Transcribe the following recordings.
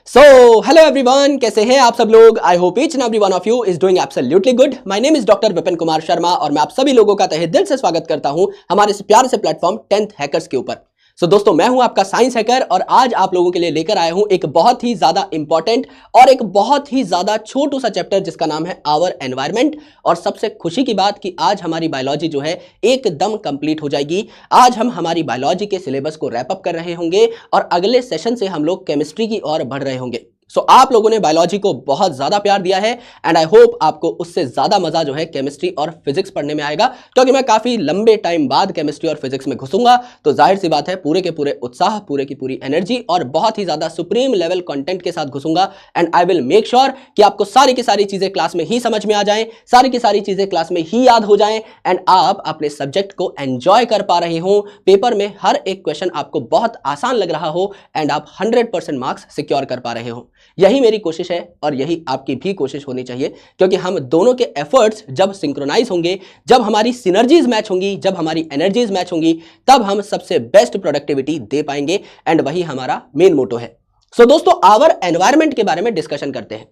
So hello everyone, कैसे हैं आप सब लोग। I hope each and every one of you is doing absolutely good. My name is doctor Vipin Kumar Sharma और मैं आप सभी लोगों का तहे दिल से स्वागत करता हूं हमारे इस प्यारे से प्लेटफॉर्म 10th हैकर्स के ऊपर। सो दोस्तों, मैं हूं आपका साइंस हैकर और आज आप लोगों के लिए लेकर आया हूं एक बहुत ही ज्यादा इंपॉर्टेंट और एक बहुत ही ज्यादा छोटू सा चैप्टर जिसका नाम है आवर एनवायरमेंट। और सबसे खुशी की बात कि आज हमारी बायोलॉजी जो है एकदम कंप्लीट हो जाएगी। आज हम हमारी बायोलॉजी के सिलेबस को रैप अप कर रहे होंगे और अगले सेशन से हम लोग केमिस्ट्री की ओर बढ़ रहे होंगे। सो आप लोगों ने बायोलॉजी को बहुत ज्यादा प्यार दिया है एंड आई होप आपको उससे ज्यादा मजा जो है केमिस्ट्री और फिजिक्स पढ़ने में आएगा, क्योंकि मैं काफी लंबे टाइम बाद केमिस्ट्री और फिजिक्स में घुसूंगा। तो जाहिर सी बात है पूरे के पूरे उत्साह, पूरे की पूरी एनर्जी और बहुत ही ज्यादा सुप्रीम लेवल कंटेंट के साथ घुसूंगा। And I will make sure कि आपको सारी की सारी चीजें क्लास में ही समझ में आ जाएं, सारी की सारी चीजें क्लास में ही याद हो जाएं एंड आप अपने सब्जेक्ट को एंजॉय कर पा रहे हो। पेपर में हर एक क्वेश्चन आपको बहुत आसान लग रहा हो एंड आप 100% मार्क्स सिक्योर कर पा रहे हो। यही मेरी कोशिश है और यही आपकी भी कोशिश होनी चाहिए, क्योंकि हम दोनों के एफर्ट्स जब सिंक्रोनाइज होंगे, जब हमारी सिनर्जीज मैच होंगी, जब हमारी एनर्जीज मैच होंगी, तब हम सबसे बेस्ट प्रोडक्टिविटी दे पाएंगे एंड वही हमारा मेन मोटो है। सो दोस्तों, आवर एनवायरमेंट के बारे में डिस्कशन करते हैं।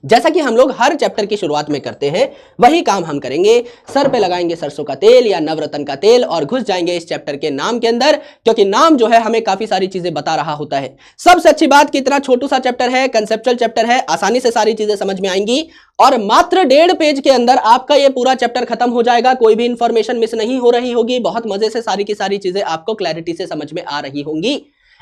जैसा कि हम लोग हर चैप्टर की शुरुआत में करते हैं, वही काम हम करेंगे। सर पे लगाएंगे सरसों का तेल या नवरत्न का तेल और घुस जाएंगे इस चैप्टर के नाम के अंदर, क्योंकि नाम जो है हमें काफी सारी चीजें बता रहा होता है। सबसे अच्छी बात कि इतना छोटू सा चैप्टर है, कंसेप्चुअल चैप्टर है, आसानी से सारी चीजें समझ में आएंगी और मात्र 1.5 पेज के अंदर आपका ये पूरा चैप्टर खत्म हो जाएगा। कोई भी इंफॉर्मेशन मिस नहीं हो रही होगी, बहुत मजे से सारी की सारी चीजें आपको क्लैरिटी से समझ में आ रही होंगी।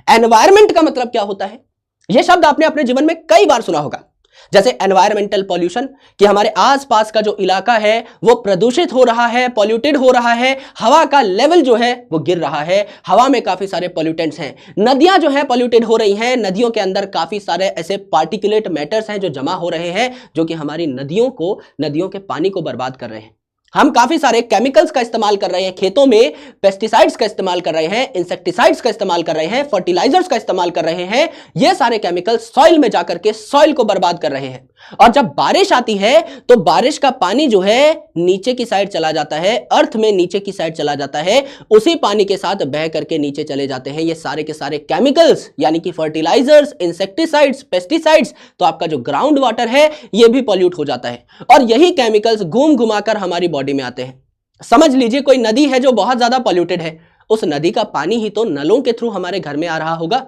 एनवायरमेंट का मतलब क्या होता है, यह शब्द आपने अपने जीवन में कई बार सुना होगा, जैसे एनवायरमेंटल पॉल्यूशन, कि हमारे आसपास का जो इलाका है वो प्रदूषित हो रहा है, पॉल्यूटेड हो रहा है, हवा का लेवल जो है वो गिर रहा है, हवा में काफी सारे पॉल्यूटेंट्स हैं, नदियां जो है पॉल्यूटेड हो रही हैं, नदियों के अंदर काफी सारे ऐसे पार्टिकुलेट मैटर्स हैं जो जमा हो रहे हैं, जो कि हमारी नदियों के पानी को बर्बाद कर रहे हैं। हम काफी सारे केमिकल्स का इस्तेमाल कर रहे हैं, खेतों में पेस्टिसाइड्स का इस्तेमाल कर रहे हैं, इंसेक्टिसाइड्स का इस्तेमाल कर रहे हैं, फर्टिलाइजर्स का इस्तेमाल कर रहे हैं। ये सारे केमिकल सॉइल में जाकर के सॉइल को बर्बाद कर रहे हैं। और जब बारिश आती है तो बारिश का पानी जो है नीचे की साइड चला जाता है, अर्थ में नीचे की साइड चला जाता है, उसी पानी के साथ बह करके नीचे चले जाते हैं ये सारे के सारे केमिकल्स, यानी कि फर्टिलाइजर्स, इंसेक्टिसाइड्स, पेस्टिसाइड्स। तो आपका जो ग्राउंड वाटर है ये भी पॉल्यूट हो जाता है और यही केमिकल्स घूम घुमाकर हमारी बॉडी में आते हैं। समझ लीजिए कोई नदी है जो बहुत ज्यादा पॉल्यूटेड है, उस नदी का पानी ही तो नलों के थ्रू हमारे घर में आ रहा होगा।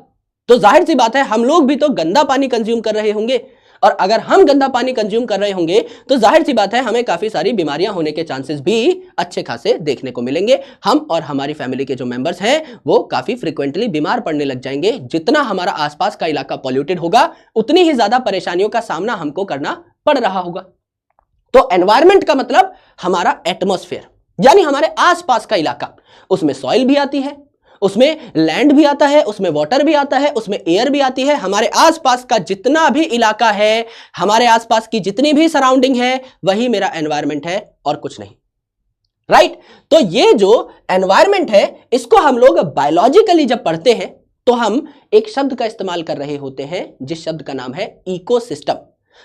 तो जाहिर सी बात है हम लोग भी तो गंदा पानी कंज्यूम कर रहे होंगे, और अगर हम गंदा पानी कंज्यूम कर रहे होंगे तो जाहिर सी बात है हमें काफी सारी बीमारियां होने के चांसेस भी अच्छे खासे देखने को मिलेंगे। हम और हमारी फैमिली के जो मेंबर्स हैं वो काफी फ्रीक्वेंटली बीमार पड़ने लग जाएंगे। जितना हमारा आसपास का इलाका पॉल्यूटेड होगा उतनी ही ज्यादा परेशानियों का सामना हमको करना पड़ रहा होगा। तो एनवायरमेंट का मतलब हमारा एटमॉस्फेयर, यानी हमारे आसपास का इलाका। उसमें सॉइल भी आती है, उसमें लैंड भी आता है, उसमें वाटर भी आता है, उसमें एयर भी आती है। हमारे आसपास का जितना भी इलाका है, हमारे आसपास की जितनी भी सराउंडिंग है, वही मेरा एनवायरमेंट है और कुछ नहीं। राइट? तो ये जो एनवायरमेंट है इसको हम लोग बायोलॉजिकली जब पढ़ते हैं तो हम एक शब्द का इस्तेमाल कर रहे होते हैं जिस शब्द का नाम है इकोसिस्टम।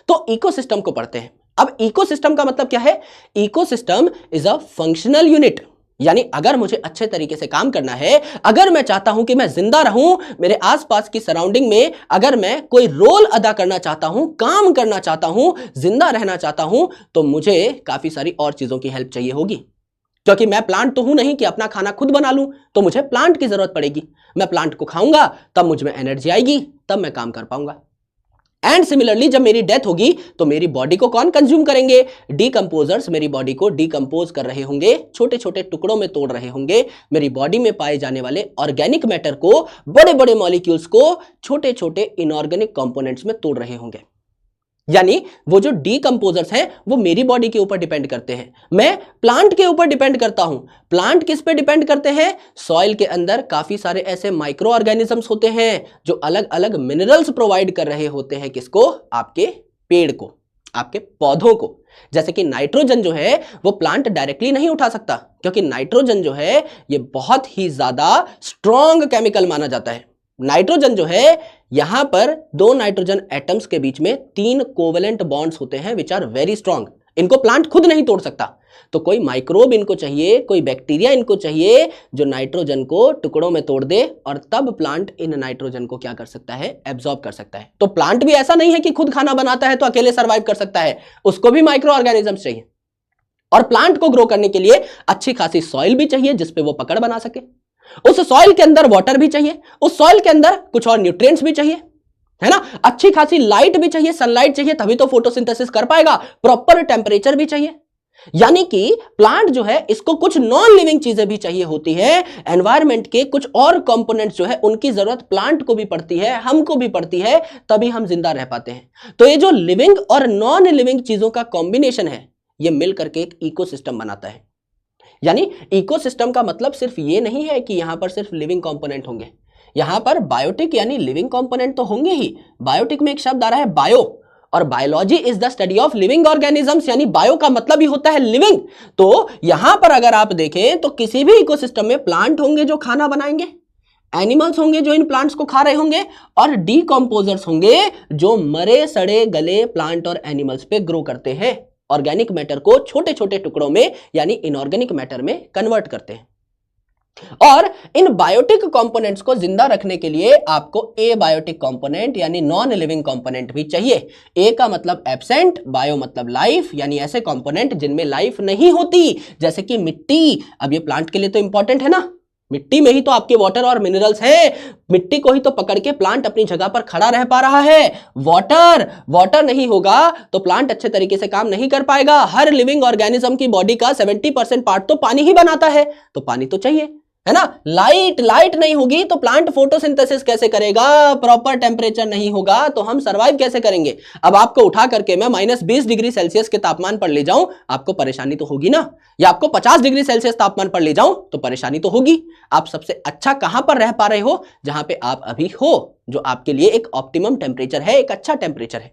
तो इकोसिस्टम को पढ़ते हैं। अब इकोसिस्टम का मतलब क्या है? Ecosystem is a functional unit, यानी अगर मुझे अच्छे तरीके से काम करना है, अगर मैं चाहता हूं कि मैं जिंदा रहूं, मेरे आसपास की सराउंडिंग में अगर मैं कोई रोल अदा करना चाहता हूं, काम करना चाहता हूं, जिंदा रहना चाहता हूं, तो मुझे काफी सारी और चीजों की हेल्प चाहिए होगी। क्योंकि मैं प्लांट तो हूं नहीं कि अपना खाना खुद बना लूं, तो मुझे प्लांट की जरूरत पड़ेगी। मैं प्लांट को खाऊंगा तब मुझ में एनर्जी आएगी, तब मैं काम कर पाऊंगा। एंड सिमिलरली जब मेरी डेथ होगी तो मेरी बॉडी को कौन कंज्यूम करेंगे? डीकंपोजर्स मेरी बॉडी को डीकंपोज कर रहे होंगे, छोटे छोटे टुकड़ों में तोड़ रहे होंगे, मेरी बॉडी में पाए जाने वाले ऑर्गेनिक मैटर को, बड़े बड़े मॉलिक्यूल्स को छोटे छोटे इनऑर्गेनिक कंपोनेंट्स में तोड़ रहे होंगे। यानी वो जो डीकंपोजर्स हैं वो मेरी बॉडी के ऊपर डिपेंड करते हैं, मैं प्लांट के ऊपर डिपेंड करता हूं। प्लांट किस पे डिपेंड करते हैं? सॉइल के अंदर काफी सारे ऐसे माइक्रो ऑर्गेनिजम्स होते हैं जो अलग अलग मिनरल्स प्रोवाइड कर रहे होते हैं। किसको? आपके पेड़ को, आपके पौधों को। जैसे कि नाइट्रोजन जो है वो प्लांट डायरेक्टली नहीं उठा सकता, क्योंकि नाइट्रोजन जो है ये बहुत ही ज्यादा स्ट्रॉन्ग केमिकल माना जाता है। नाइट्रोजन जो है, यहां पर दो नाइट्रोजन एटम्स के बीच में 3 कोवेलेंट बॉन्ड्स होते हैं विच आर वेरी स्ट्रॉन्ग। इनको प्लांट खुद नहीं तोड़ सकता। तो कोई माइक्रोब इनको चाहिए, कोई बैक्टीरिया इनको चाहिए जो नाइट्रोजन को टुकड़ों में तोड़ दे और तब प्लांट इन नाइट्रोजन को क्या कर सकता है, एब्जॉर्ब कर सकता है। तो प्लांट भी ऐसा नहीं है कि खुद खाना बनाता है तो अकेले सर्वाइव कर सकता है, उसको भी माइक्रो ऑर्गेनिजम्स चाहिए। और प्लांट को ग्रो करने के लिए अच्छी खासी सॉइल भी चाहिए जिसपे वो पकड़ बना सके। उस सॉइल के अंदर वाटर भी चाहिए, उस सॉइल के अंदर कुछ और न्यूट्रिएंट्स भी चाहिए, है ना। अच्छी खासी लाइट भी चाहिए, सनलाइट चाहिए, तभी तो फोटोसिंथेसिस कर पाएगा। प्रॉपर टेम्परेचर भी चाहिए। यानी कि प्लांट जो है इसको कुछ नॉन लिविंग चीजें भी चाहिए होती है। एनवायरमेंट के कुछ और कंपोनेंट्स जो है उनकी जरूरत प्लांट को भी पड़ती है, हमको भी पड़ती है, तभी हम जिंदा रह पाते हैं। तो ये जो लिविंग और नॉन लिविंग चीजों का कॉम्बिनेशन है ये मिल करके एक इकोसिस्टम बनाता है। यानी इकोसिस्टम का मतलब सिर्फ ये नहीं है कि यहां पर सिर्फ लिविंग कंपोनेंट होंगे, यहां पर बायोटिक यानी लिविंग कंपोनेंट तो होंगे ही। बायोटिक में एक शब्द आ रहा है बायो, और biology is the study of living organisms, यानी बायो का मतलब ही होता है लिविंग। तो यहां पर अगर आप देखें तो किसी भी इकोसिस्टम में प्लांट होंगे जो खाना बनाएंगे, एनिमल्स होंगे जो इन प्लांट्स को खा रहे होंगे, और डीकंपोजर्स होंगे जो मरे सड़े गले प्लांट और एनिमल्स पे ग्रो करते हैं, ऑर्गेनिक मैटर को छोटे छोटे टुकड़ों में यानी इनऑर्गेनिक मैटर में कन्वर्ट करते हैं। और इन बायोटिक कंपोनेंट्स को जिंदा रखने के लिए आपको ए बायोटिक कंपोनेंट यानी नॉन लिविंग कंपोनेंट भी चाहिए। ए का मतलब एब्सेंट, बायो मतलब लाइफ, यानी ऐसे कंपोनेंट जिनमें लाइफ नहीं होती, जैसे कि मिट्टी। अब ये प्लांट के लिए तो इंपॉर्टेंट है ना, मिट्टी में ही तो आपके वाटर और मिनरल्स हैं, मिट्टी को ही तो पकड़ के प्लांट अपनी जगह पर खड़ा रह पा रहा है। वाटर नहीं होगा तो प्लांट अच्छे तरीके से काम नहीं कर पाएगा। हर लिविंग ऑर्गेनिज्म की बॉडी का 70% पार्ट तो पानी ही बनाता है, तो पानी तो चाहिए, है ना। लाइट नहीं होगी तो प्लांट फोटोसिंथेसिस कैसे करेगा, प्रॉपर टेम्परेचर नहीं होगा तो हम सरवाइव कैसे करेंगे। अब आपको उठा करके मैं -20 डिग्री सेल्सियस के तापमान पर ले जाऊं, आपको परेशानी तो होगी ना, या आपको 50 डिग्री सेल्सियस तापमान पर ले जाऊं तो परेशानी तो होगी। आप सबसे अच्छा कहां पर रह पा रहे हो, जहां पे आप अभी हो, जो आपके लिए एक ऑप्टिमम टेम्परेचर है, एक अच्छा टेम्परेचर है।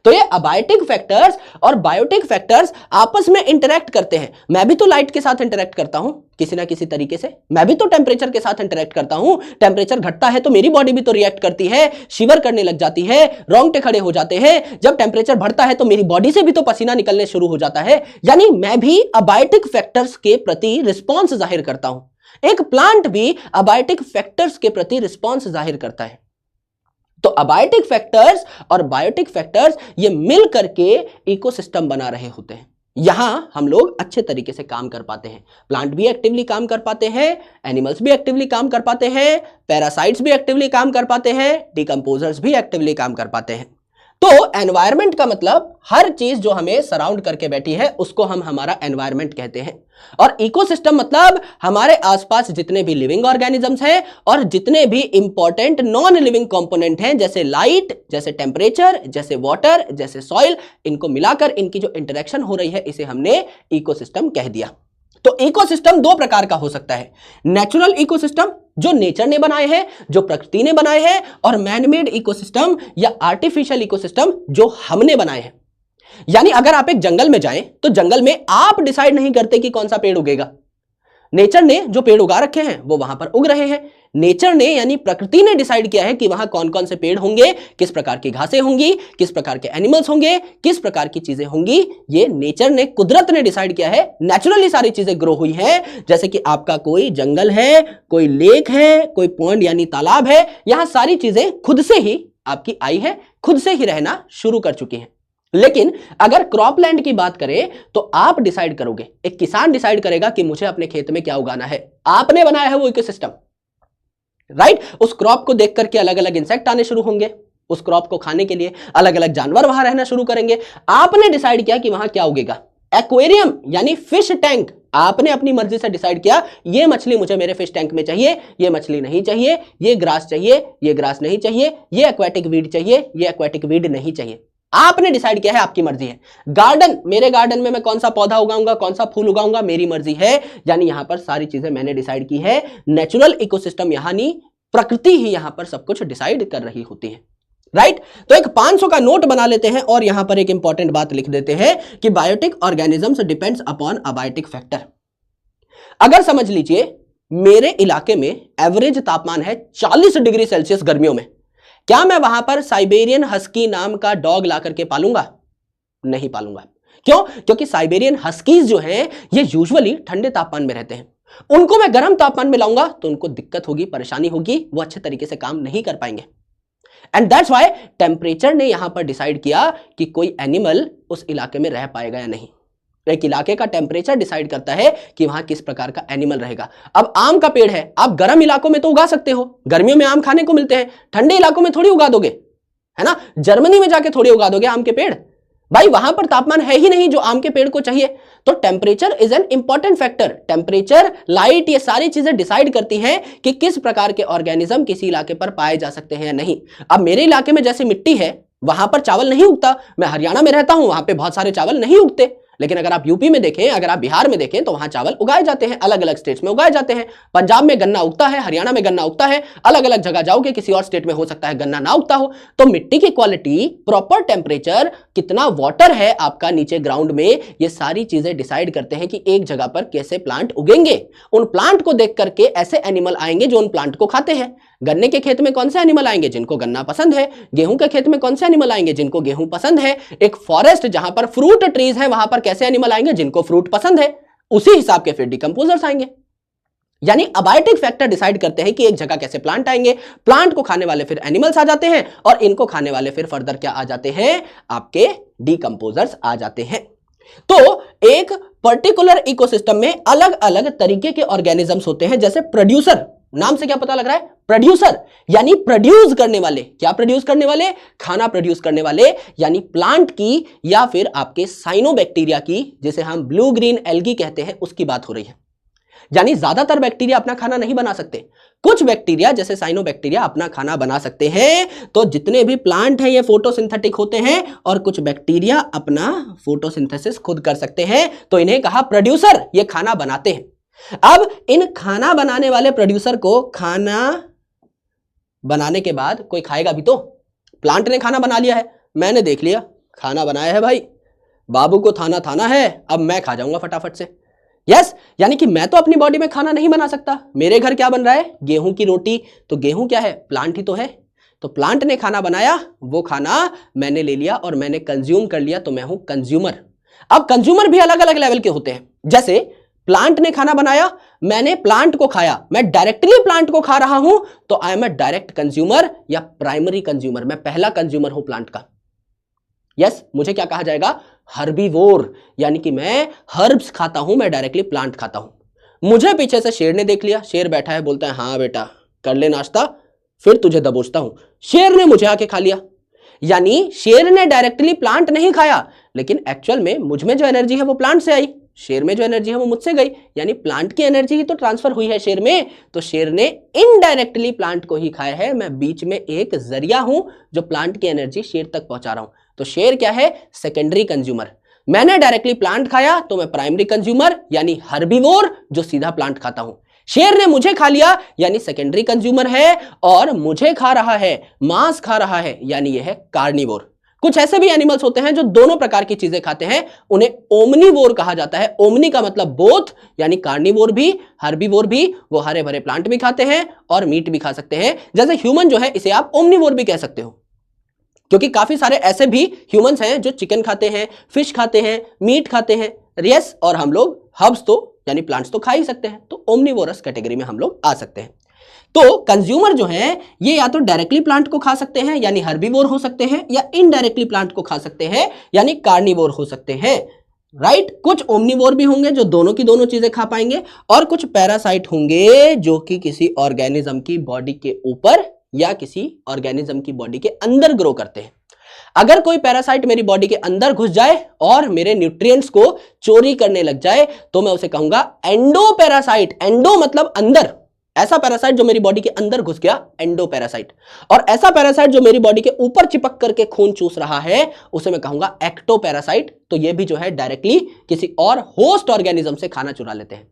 तो ये अबायोटिक फैक्टर्स और बायोटिक फैक्टर्स आपस में इंटरैक्ट करते हैं। मैं भी तो लाइट के साथ इंटरैक्ट करता हूं किसी ना किसी तरीके से, मैं भी तो टेम्परेचर के साथ इंटरैक्ट करता हूं। टेम्परेचर घटता है तो मेरी बॉडी भी तो रिएक्ट करती है, शिवर करने लग जाती है, रोंगटे खड़े हो जाते हैं। जब टेम्परेचर बढ़ता है तो मेरी बॉडी से भी तो पसीना निकलने शुरू हो जाता है, यानी मैं भी अबायोटिक फैक्टर्स के प्रति रिस्पॉन्स जाहिर करता हूं। एक प्लांट भी अबायोटिक फैक्टर्स के प्रति रिस्पॉन्स जाहिर करता है। तो अबायोटिक फैक्टर्स और बायोटिक फैक्टर्स ये मिल करके इकोसिस्टम बना रहे होते हैं। यहां हम लोग अच्छे तरीके से काम कर पाते हैं, प्लांट भी एक्टिवली काम कर पाते हैं, एनिमल्स भी एक्टिवली काम कर पाते हैं, पैरासाइट्स भी एक्टिवली काम कर पाते हैं, डिकम्पोजर्स भी एक्टिवली काम कर पाते हैं। तो एनवायरनमेंट का मतलब हर चीज जो हमें सराउंड करके बैठी है उसको हम हमारा एनवायरनमेंट कहते हैं। और इकोसिस्टम मतलब हमारे आसपास जितने भी लिविंग ऑर्गेनिजम्स हैं और जितने भी इंपॉर्टेंट नॉन लिविंग कंपोनेंट हैं, जैसे लाइट, जैसे टेम्परेचर, जैसे वाटर, जैसे सॉइल, इनको मिलाकर इनकी जो इंटरेक्शन हो रही है इसे हमने इकोसिस्टम कह दिया। तो इकोसिस्टम दो प्रकार का हो सकता है, नेचुरल इकोसिस्टम जो नेचर ने बनाए हैं, जो प्रकृति ने बनाए हैं, और मैनमेड इकोसिस्टम या आर्टिफिशियल इकोसिस्टम जो हमने बनाए हैं। यानी अगर आप एक जंगल में जाएं तो जंगल में आप डिसाइड नहीं करते कि कौन सा पेड़ उगेगा, नेचर ने जो पेड़ उगा रखे हैं वो वहां पर उग रहे हैं। नेचर ने यानी प्रकृति ने डिसाइड किया है कि वहां कौन कौन से पेड़ होंगे, किस प्रकार की घासें होंगी, किस प्रकार के एनिमल्स होंगे, किस प्रकार की चीजें होंगी। ये नेचर ने, कुदरत ने डिसाइड किया है। नेचुरली सारी चीजें ग्रो हुई हैं। जैसे कि आपका कोई जंगल है, कोई लेक है, कोई पॉन्ड यानी तालाब है, यहां सारी चीजें खुद से ही आपकी आई है, खुद से ही रहना शुरू कर चुकी हैं। लेकिन अगर क्रॉपलैंड की बात करें तो आप डिसाइड करोगे, एक किसान डिसाइड करेगा कि मुझे अपने खेत में क्या उगाना है। आपने बनाया है वो इकोसिस्टम, राइट। उस क्रॉप को देख करके अलग अलग इंसेक्ट आने शुरू होंगे, उस क्रॉप को खाने के लिए अलग अलग जानवर वहां रहना शुरू करेंगे। आपने डिसाइड किया कि वहां क्या उगेगा। एक्वेरियम यानी फिश टैंक, आपने अपनी मर्जी से डिसाइड किया ये मछली मुझे मेरे फिश टैंक में चाहिए, ये मछली नहीं चाहिए, ये ग्रास चाहिए, ये ग्रास नहीं चाहिए, ये एक्वेटिक वीड चाहिए, ये एक्वेटिक वीड नहीं चाहिए। आपने डिसाइड किया है, आपकी मर्जी है। गार्डन, मेरे गार्डन में मैं कौन सा पौधा उगाऊंगा, कौन सा फूल उगाऊंगा, मेरी मर्जी है। यानी यहां पर सारी चीजें मैंने डिसाइड की है। नेचुरल इकोसिस्टम यहां नहीं, प्रकृति ही यहां पर सब कुछ डिसाइड कर रही होती है, राइट। तो एक 500 का नोट बना लेते हैं और यहां पर एक इंपॉर्टेंट बात लिख देते हैं कि biotic organisms depends upon abiotic factor. अगर समझ लीजिए मेरे इलाके में एवरेज तापमान है 40 डिग्री सेल्सियस गर्मियों में, क्या मैं वहां पर साइबेरियन हस्की नाम का डॉग ला करके पालूंगा? नहीं पालूंगा, क्यों? क्योंकि साइबेरियन हस्कीज जो हैं ये यूजुअली ठंडे तापमान में रहते हैं। उनको मैं गर्म तापमान में लाऊंगा तो उनको दिक्कत होगी, परेशानी होगी, वो अच्छे तरीके से काम नहीं कर पाएंगे। एंड दैट्स व्हाई टेम्परेचर ने यहां पर डिसाइड किया कि कोई एनिमल उस इलाके में रह पाएगा या नहीं। एक इलाके का टेम्परेचर डिसाइड करता है कि वहां किस प्रकार का एनिमल रहेगा। अब आम का पेड़ है, आप गर्म इलाकों में तो उगा सकते हो, गर्मियों में आम खाने को मिलते हैं, ठंडे इलाकों में थोड़ी उगा दोगे, है ना? जर्मनी में जाके थोड़ी उगा दोगे आम के पेड़, भाई वहां पर तापमान है ही नहीं जो आम के पेड़ को चाहिए। तो temperature is an important factor. Temperature, light, ये सारी चीजें डिसाइड करती हैं कि किस प्रकार के ऑर्गेनिज्म किसी इलाके पर पाए जा सकते हैं या नहीं। अब मेरे इलाके में जैसे मिट्टी है वहां पर चावल नहीं उगता, मैं हरियाणा में रहता हूं, वहां पे बहुत सारे चावल नहीं उगते। लेकिन अगर आप यूपी में देखें, अगर आप बिहार में देखें तो वहां चावल उगाए जाते हैं, अलग अलग स्टेट्स में उगाए जाते हैं। पंजाब में गन्ना उगता है, हरियाणा में गन्ना उगता है, अलग अलग जगह जाओगे किसी और स्टेट में हो सकता है गन्ना ना उगता हो। तो मिट्टी की क्वालिटी, प्रॉपर टेम्परेचर, कितना वाटर है आपका नीचे ग्राउंड में, ये सारी चीजें डिसाइड करते हैं कि एक जगह पर कैसे प्लांट उगेंगे। उन प्लांट को देख करके ऐसे एनिमल आएंगे जो उन प्लांट को खाते हैं। गन्ने के खेत में कौन से एनिमल आएंगे? जिनको गन्ना पसंद है। गेहूं के खेत में कौन से एनिमल आएंगे? जिनको गेहूं पसंद है। एक फॉरेस्ट जहां पर फ्रूट ट्रीज है वहां पर कैसे एनिमल आएंगे? जिनको फ्रूट पसंद है। उसी हिसाब के फिर डिकम्पोजर्स आएंगे। यानी अबायोटिक फैक्टर डिसाइड करते हैं कि एक जगह कैसे प्लांट आएंगे। प्लांट को खाने वाले फिर एनिमल्स आ जाते हैं और इनको खाने वाले फिर फर्दर क्या आ जाते हैं? आपके डिकम्पोजर्स आ जाते हैं। तो एक पर्टिकुलर इकोसिस्टम में अलग अलग तरीके के ऑर्गेनिजम्स होते हैं। जैसे प्रोड्यूसर, नाम से क्या पता लग रहा है? प्रोड्यूसर यानी प्रोड्यूस करने वाले। क्या प्रोड्यूस करने वाले? खाना प्रोड्यूस करने वाले, यानी प्लांट की या फिर आपके साइनोबैक्टीरिया की, जिसे हम ब्लू ग्रीन एल्गी कहते हैं, उसकी बात हो रही है। यानी ज्यादातर बैक्टीरिया अपना खाना नहीं बना सकते, कुछ बैक्टीरिया जैसे साइनोबैक्टीरिया अपना खाना बना सकते हैं। तो जितने भी प्लांट हैं ये फोटोसिंथेटिक होते हैं और कुछ बैक्टीरिया अपना फोटोसिंथेसिस खुद कर सकते हैं, तो इन्हें कहा प्रोड्यूसर, ये खाना बनाते हैं। अब इन खाना बनाने वाले प्रोड्यूसर को खाना बनाने के बाद कोई खाएगा भी तो। प्लांट ने खाना बना लिया है, मैंने देख लिया खाना बनाया है भाई, बाबू को थाना है, अब मैं खा जाऊंगा फटाफट से। यस, यानी कि मैं तो अपनी बॉडी में खाना नहीं बना सकता। मेरे घर क्या बन रहा है? गेहूं की रोटी। तो गेहूं क्या है? प्लांट ही तो है। तो प्लांट ने खाना बनाया, वो खाना मैंने ले लिया और मैंने कंज्यूम कर लिया, तो मैं हूं कंज्यूमर। अब कंज्यूमर भी अलग अलग लेवल के होते हैं। जैसे प्लांट ने खाना बनाया, मैंने प्लांट को खाया, मैं डायरेक्टली प्लांट को खा रहा हूं, तो I am a direct consumer या प्राइमरी कंज्यूमर। मैं पहला कंज्यूमर हूं प्लांट का। यस, मुझे क्या कहा जाएगा? हर्बीवोर, यानी कि मैं हर्ब्स खाता हूं, मैं डायरेक्टली प्लांट खाता हूं। मुझे पीछे से शेर ने देख लिया, शेर बैठा है, बोलता है हाँ बेटा कर ले नाश्ता, फिर तुझे दबोचता हूं। शेर ने मुझे आके खा लिया। यानी शेर ने डायरेक्टली प्लांट नहीं खाया, लेकिन एक्चुअल में मुझ में जो एनर्जी है वो प्लांट से आई, शेर में जो एनर्जी है वो मुझसे गई। यानी प्लांट की एनर्जी ही तो ट्रांसफर हुई है शेर में, तो शेर ने इनडायरेक्टली प्लांट को ही खाया है। मैं बीच में एक जरिया हूं जो प्लांट की एनर्जी शेर तक पहुंचा रहा हूं। तो शेर क्या है? Secondary consumer. मैंने डायरेक्टली प्लांट खाया तो मैं प्राइमरी कंज्यूमर यानी हर्बीवोर, जो सीधा प्लांट खाता हूं। शेर ने मुझे खा लिया यानी सेकेंडरी कंज्यूमर है और मुझे खा रहा है, मांस खा रहा है, यानी यह है कार्निवोर। कुछ ऐसे भी एनिमल्स होते हैं जो दोनों प्रकार की चीजें खाते हैं, उन्हें ओमनीवोर कहा जाता है। ओमनी का मतलब बोथ, यानी कार्निवोर भी हर्बीवोर भी, वो हरे भरे प्लांट भी खाते हैं और मीट भी खा सकते हैं। जैसे ह्यूमन जो है इसे आप ओमनीवोर भी कह सकते हो, क्योंकि काफी सारे ऐसे भी ह्यूमंस हैं जो चिकन खाते हैं, फिश खाते हैं, मीट खाते हैं। यस, और हम लोग हर्ब्स तो यानी प्लांट्स तो खा ही सकते हैं, तो ओमनीवोरस कैटेगरी में हम लोग आ सकते हैं। तो कंज्यूमर जो है ये या तो डायरेक्टली प्लांट को खा सकते हैं यानी हर्बीवोर हो सकते हैं, या इनडायरेक्टली प्लांट को खा सकते हैं यानी कार्निवोर हो सकते हैं। राइट, कुछ ओमनीवोर भी होंगे जो दोनों की दोनों चीजें खा पाएंगे, और कुछ पैरासाइट होंगे जो कि किसी ऑर्गेनिज्म की बॉडी के ऊपर या किसी ऑर्गेनिज्म की बॉडी के अंदर ग्रो करते हैं। अगर कोई पैरासाइट मेरी बॉडी के अंदर घुस जाए और मेरे न्यूट्रिएंट्स को चोरी करने लग जाए तो मैं उसे कहूंगा एंडोपैरासाइट। एंडो मतलब अंदर, ऐसा पैरासाइट जो मेरी बॉडी के अंदर घुस गया एंडोपैरासाइट, और ऐसा पैरासाइट जो मेरी बॉडी के ऊपर चिपक करके खून चूस रहा है उसे मैं कहूंगा एक्टोपैरासाइट। तो ये भी जो है डायरेक्टली किसी और होस्ट ऑर्गेनिज्म से खाना चुरा लेते हैं।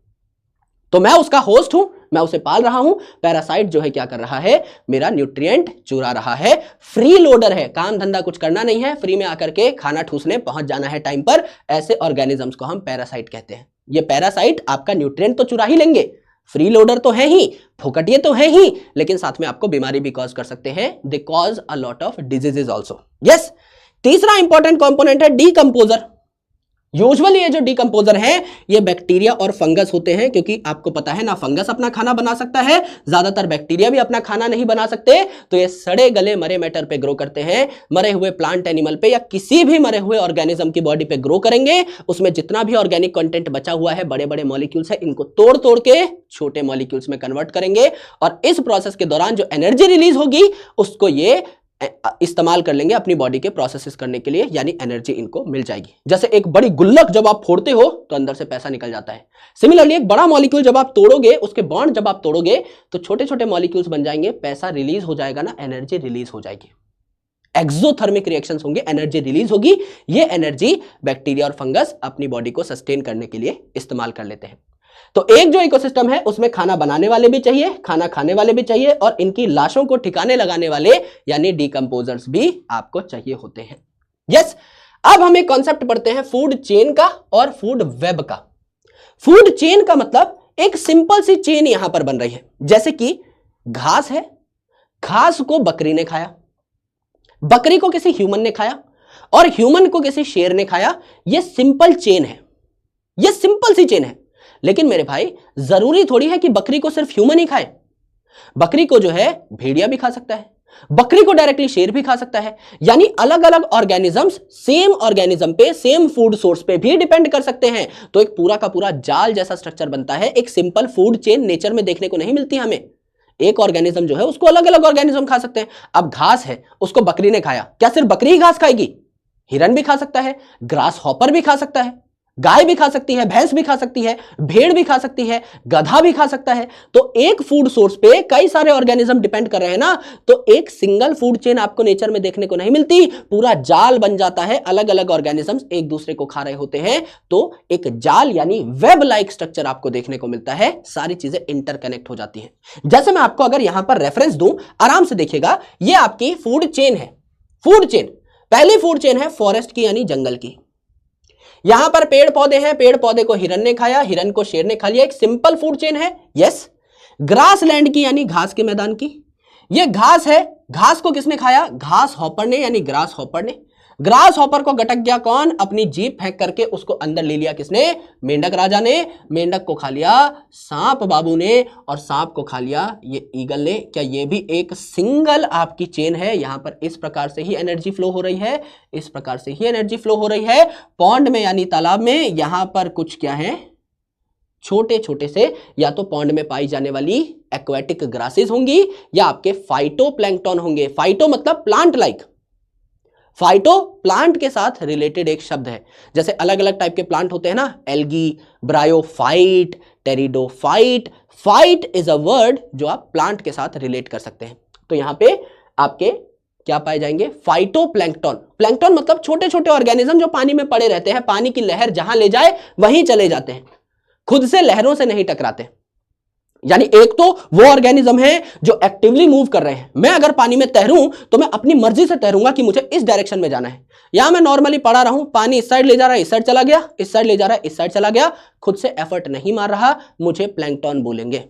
तो मैं उसका होस्ट हूं, मैं उसे पाल रहा हूं। पैरासाइट जो है क्या कर रहा है? मेरा न्यूट्रिएंट चुरा रहा है। फ्री लोडर है, काम धंधा कुछ करना नहीं है, फ्री में आकर के खाना ठूसने पहुंच जाना है टाइम पर। ऐसे ऑर्गेनिजम्स को हम पैरासाइट कहते हैं। ये पैरासाइट आपका न्यूट्रिएंट तो चुरा ही लेंगे, फ्री लोडर तो है ही, फुकटिये तो है ही, लेकिन साथ में आपको बीमारी भी कॉज कर सकते हैं। They cause a lot of diseases also. Yes, तीसरा इंपॉर्टेंट कंपोनेंट है डीकंपोजर। यूजुअली ये जो डिकम्पोजर है ये बैक्टीरिया और फंगस होते हैं, क्योंकि आपको पता है ना फंगस अपना खाना बना सकता है, ज्यादातर बैक्टीरिया भी अपना खाना नहीं बना सकते, तो ये सड़े गले मरे मैटर पे ग्रो करते हैं, मरे हुए प्लांट एनिमल पे या किसी भी मरे हुए ऑर्गेनिज्म की बॉडी पे ग्रो करेंगे। उसमें जितना भी ऑर्गेनिक कंटेंट बचा हुआ है, बड़े बड़े मॉलिक्यूल्स है, इनको तोड़ तोड़ के छोटे मॉलिक्यूल्स में कन्वर्ट करेंगे और इस प्रोसेस के दौरान जो एनर्जी रिलीज होगी उसको ये इस्तेमाल कर लेंगे अपनी बॉडी के प्रोसेसेस करने के लिए, यानी एनर्जी इनको मिल जाएगी। जैसे एक बड़ी गुल्लक जब आप फोड़ते हो तो अंदर से पैसा निकल जाता है, सिमिलरली एक बड़ा मॉलिक्यूल जब आप तोड़ोगे, उसके बॉन्ड जब आप तोड़ोगे तो छोटे छोटे मॉलिक्यूल्स बन जाएंगे, पैसा रिलीज हो जाएगा ना, एनर्जी रिलीज हो जाएगी, एक्सोथर्मिक रिएक्शंस होंगे, एनर्जी रिलीज होगी। ये एनर्जी बैक्टीरिया और फंगस अपनी बॉडी को सस्टेन करने के लिए इस्तेमाल कर लेते हैं। तो एक जो इकोसिस्टम है उसमें खाना बनाने वाले भी चाहिए, खाना खाने वाले भी चाहिए और इनकी लाशों को ठिकाने लगाने वाले यानी डिकम्पोजर्स भी आपको चाहिए होते हैं। यस, अब हम एक कॉन्सेप्ट पढ़ते हैं फूड चेन का और फूड वेब का। फूड चेन का मतलब एक सिंपल सी चेन यहां पर बन रही है, जैसे कि घास है, घास को बकरी ने खाया, बकरी को किसी ह्यूमन ने खाया और ह्यूमन को किसी शेर ने खाया। यह सिंपल चेन है, यह सिंपल सी चेन है। लेकिन मेरे भाई जरूरी थोड़ी है कि बकरी को सिर्फ ह्यूमन ही खाए, बकरी को जो है भेड़िया भी खा सकता है, बकरी को डायरेक्टली शेर भी खा सकता है, यानी अलग अलग ऑर्गेनिजम्स सेम ऑर्गेनिज्म पे सेम फूड सोर्स पे भी डिपेंड कर सकते हैं। तो एक पूरा का पूरा जाल जैसा स्ट्रक्चर बनता है। एक सिंपल फूड चेन नेचर में देखने को नहीं मिलती हमें, एक ऑर्गेनिज्म जो है उसको अलग अलग ऑर्गेनिज्म खा सकते हैं। अब घास है, उसको बकरी ने खाया, क्या सिर्फ बकरी ही घास खाएगी? हिरन भी खा सकता है, ग्रास हॉपर भी खा सकता है, गाय भी खा सकती है, भैंस भी खा सकती है, भेड़ भी खा सकती है, गधा भी खा सकता है। तो एक फूड सोर्स पे कई सारे ऑर्गेनिज्म डिपेंड कर रहे हैं ना, तो एक सिंगल फूड चेन आपको नेचर में देखने को नहीं मिलती, पूरा जाल बन जाता है, अलग अलग ऑर्गेनिजम्स एक दूसरे को खा रहे होते हैं। तो एक जाल यानी वेब लाइक स्ट्रक्चर आपको देखने को मिलता है, सारी चीजें इंटरकनेक्ट हो जाती हैं। जैसे मैं आपको अगर यहां पर रेफरेंस दूं, आराम से देखिएगा, ये आपकी फूड चेन है। फूड चेन, पहली फूड चेन है फॉरेस्ट की यानी जंगल की। यहां पर पेड़ पौधे हैं, पेड़ पौधे को हिरन ने खाया, हिरन को शेर ने खा लिया, एक सिंपल फूड चेन है। यस, ग्रास लैंड की यानी घास के मैदान की, ये घास है, घास को किसने खाया? घास हॉपर ने यानी ग्रास हॉपर ने। ग्रास हॉपर को गटक गया कौन? अपनी जीभ फेंक करके उसको अंदर ले लिया किसने? मेंढक राजा ने। मेंढक को खा लिया सांप बाबू ने और सांप को खा लिया ये ईगल ने। क्या ये भी एक सिंगल आपकी चेन है? यहां पर इस प्रकार से ही एनर्जी फ्लो हो रही है, इस प्रकार से ही एनर्जी फ्लो हो रही है। पॉन्ड में यानी तालाब में यहां पर कुछ क्या है? छोटे छोटे से या तो पॉन्ड में पाई जाने वाली एक्वेटिक ग्रासेस होंगी या आपके फाइटोप्लैंक्टन होंगे। फाइटो मतलब प्लांट लाइक, फाइटो प्लांट के साथ रिलेटेड एक शब्द है। जैसे अलग अलग टाइप के प्लांट होते हैं ना, algae, bryophyte, pteridophyte. Fight is a word जो आप प्लांट के साथ रिलेट कर सकते हैं। तो यहां पे आपके क्या पाए जाएंगे? फाइटोप्लैंक्टन। प्लैंक्टन मतलब छोटे छोटे ऑर्गेनिज्म जो पानी में पड़े रहते हैं, पानी की लहर जहां ले जाए वहीं चले जाते हैं, खुद से लहरों से नहीं टकराते। यानी एक तो वो ऑर्गेनिज्म है जो एक्टिवली मूव कर रहे हैं। मैं अगर पानी में तैरूं तो मैं अपनी मर्जी से तैरूंगा कि मुझे इस डायरेक्शन में जाना है। यहां मैं नॉर्मली पड़ा रहूं, पानी इस साइड ले जा रहा है, इस साइड चला गया, इस साइड ले जा रहा है, इस साइड चला गया, खुद से एफर्ट नहीं मार रहा, मुझे प्लैंक्टन बोलेंगे।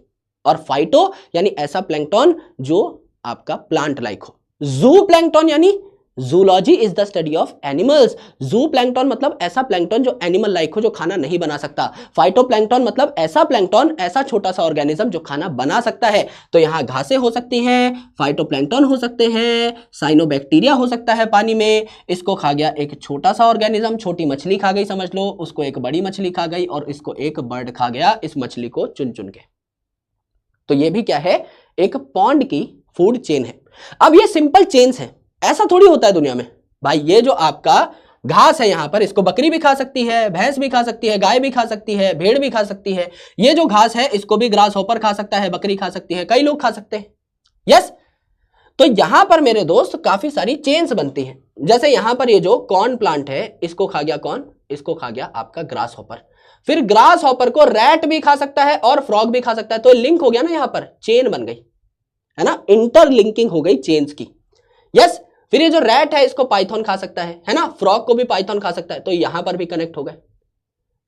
और फाइटो यानी ऐसा प्लैंक्टन जो आपका प्लांट लाइक हो। जू प्लैंक्टन यानी zoology is the study of animals. जू प्लैंक्टन मतलब ऐसा प्लैंक्टन जो एनिमल लाइक हो, जो खाना नहीं बना सकता। फाइटोप्लैंक्टन मतलब ऐसा प्लैंक्टन, ऐसा छोटा सा ऑर्गेनिज्म जो खाना बना सकता है। तो यहां घासें हो सकती हैं, फाइटोप्लैंक्टन हो सकते हैं, साइनोबैक्टीरिया हो सकता है पानी में। इसको खा गया एक छोटा सा ऑर्गेनिज्म, छोटी मछली खा गई समझ लो, उसको एक बड़ी मछली खा गई और इसको एक बर्ड खा गया, इस मछली को चुन चुन के। तो ये भी क्या है? एक पॉन्ड की फूड चेन है। अब ये सिंपल चेन्स है, ऐसा थोड़ी होता है दुनिया में भाई। ये जो आपका घास है यहां पर, इसको बकरी भी खा सकती है, भैंस भी खा सकती है, गाय भी खा सकती है, भेड़ भी खा सकती है। ये जो घास है इसको भी ग्रास हॉपर खा सकता है, बकरी खा सकती है, कई लोग खा सकते हैं। यस, तो यहां पर मेरे दोस्त काफी सारी चेन्स बनती हैं। जैसे यहां पर ये जो कॉर्न प्लांट है, इसको खा गया कौन? इसको खा गया आपका ग्रास हॉपर। फिर ग्रास हॉपर को रैट भी खा सकता है और फ्रॉग भी खा सकता है। तो लिंक हो गया ना, यहां पर चेन बन गई है ना, इंटरलिंकिंग हो गई चेन्स की। यस, फिर ये जो रैट है इसको पाइथन खा सकता है ना, फ्रॉग को भी पाइथन खा सकता है। तो यहां पर भी कनेक्ट हो गए,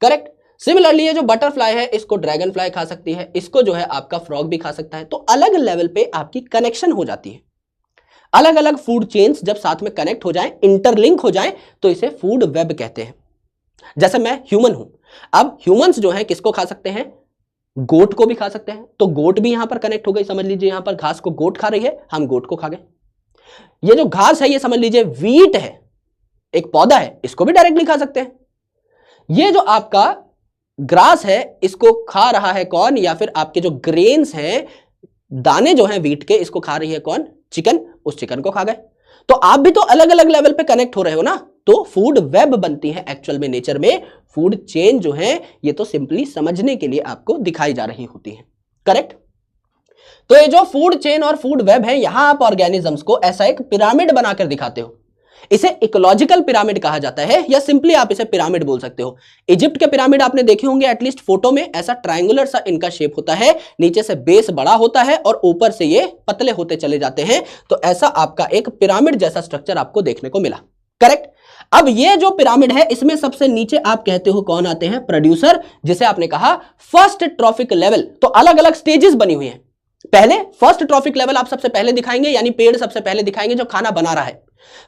करेक्ट। सिमिलरली ये जो बटरफ्लाई है इसको ड्रैगन फ्लाई खा सकती है, इसको जो है आपका फ्रॉग भी खा सकता है। तो अलग लेवल पे आपकी कनेक्शन हो जाती है। अलग अलग फूड चेन्स जब साथ में कनेक्ट हो जाए, इंटरलिंक हो जाए, तो इसे फूड वेब कहते हैं। जैसे मैं ह्यूमन हूं, अब ह्यूमंस जो है किसको खा सकते हैं, गोट को भी खा सकते हैं, तो गोट भी यहां पर कनेक्ट हो गई, समझ लीजिए यहां पर घास को गोट खा रही है, हम गोट को खा गए। ये जो घास है ये समझ लीजिए वीट है, एक पौधा है, इसको भी डायरेक्टली खा सकते हैं। ये जो आपका ग्रास है इसको खा रहा है कौन, या फिर आपके जो ग्रेन्स हैं, दाने जो हैं वीट के, इसको खा रही है कौन, चिकन, उस चिकन को खा गए। तो आप भी तो अलग अलग लेवल पे कनेक्ट हो रहे हो ना, तो फूड वेब बनती है एक्चुअल में नेचर में। फूड चेन जो है ये तो सिंपली समझने के लिए आपको दिखाई जा रही होती है, करेक्ट। तो ये जो फूड चेन और फूड वेब है, यहां आप ऑर्गेनिजम्स को ऐसा एक पिरामिड बनाकर दिखाते हो, इसे इकोलॉजिकल पिरामिड कहा जाता है, या सिंपली आप इसे पिरामिड बोल सकते हो। इजिप्ट के पिरामिड आपने देखे होंगे एटलीस्ट फोटो में, ऐसा ट्रायंगुलर सा इनका शेप होता है, नीचे से बेस बड़ा होता है और ऊपर से ये पतले होते चले जाते हैं। तो ऐसा आपका एक पिरामिड जैसा स्ट्रक्चर आपको देखने को मिला, करेक्ट। अब ये जो पिरामिड है इसमें सबसे नीचे आप कहते हो कौन आते हैं, प्रोड्यूसर, जिसे आपने कहा फर्स्ट ट्रॉफिक लेवल। तो अलग अलग स्टेजेस बनी हुई हैं। पहले फर्स्ट ट्रॉफिक लेवल आप सबसे पहले दिखाएंगे, यानी पेड़ सबसे पहले दिखाएंगे जो खाना बना रहा है।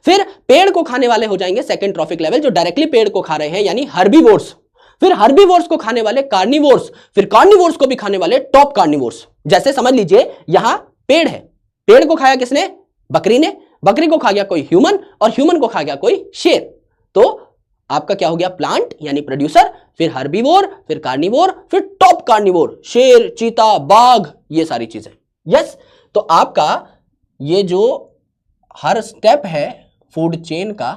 फिर पेड़ को खाने वाले हो जाएंगे सेकंड ट्रॉफिक लेवल, जो डायरेक्टली पेड़ को खा रहे हैं, यानी हर्बीवोर्स। फिर हर्बीवोर्स को खाने वाले कार्निवोर्स, फिर कार्निवोर्स को भी खाने वाले टॉप कार्निवोर्स। जैसे समझ लीजिए यहां पेड़ है, पेड़ को खाया किसने, बकरी ने, बकरी को खा गया कोई ह्यूमन, और ह्यूमन को खा गया कोई शेर। तो आपका क्या हो गया, प्लांट यानी प्रोड्यूसर, फिर हर्बीवोर, फिर कार्निवोर, फिर टॉप कार्निवोर, शेर, चीता, बाघ, ये सारी चीजें। यस, तो आपका ये जो हर स्टेप है फूड चेन का,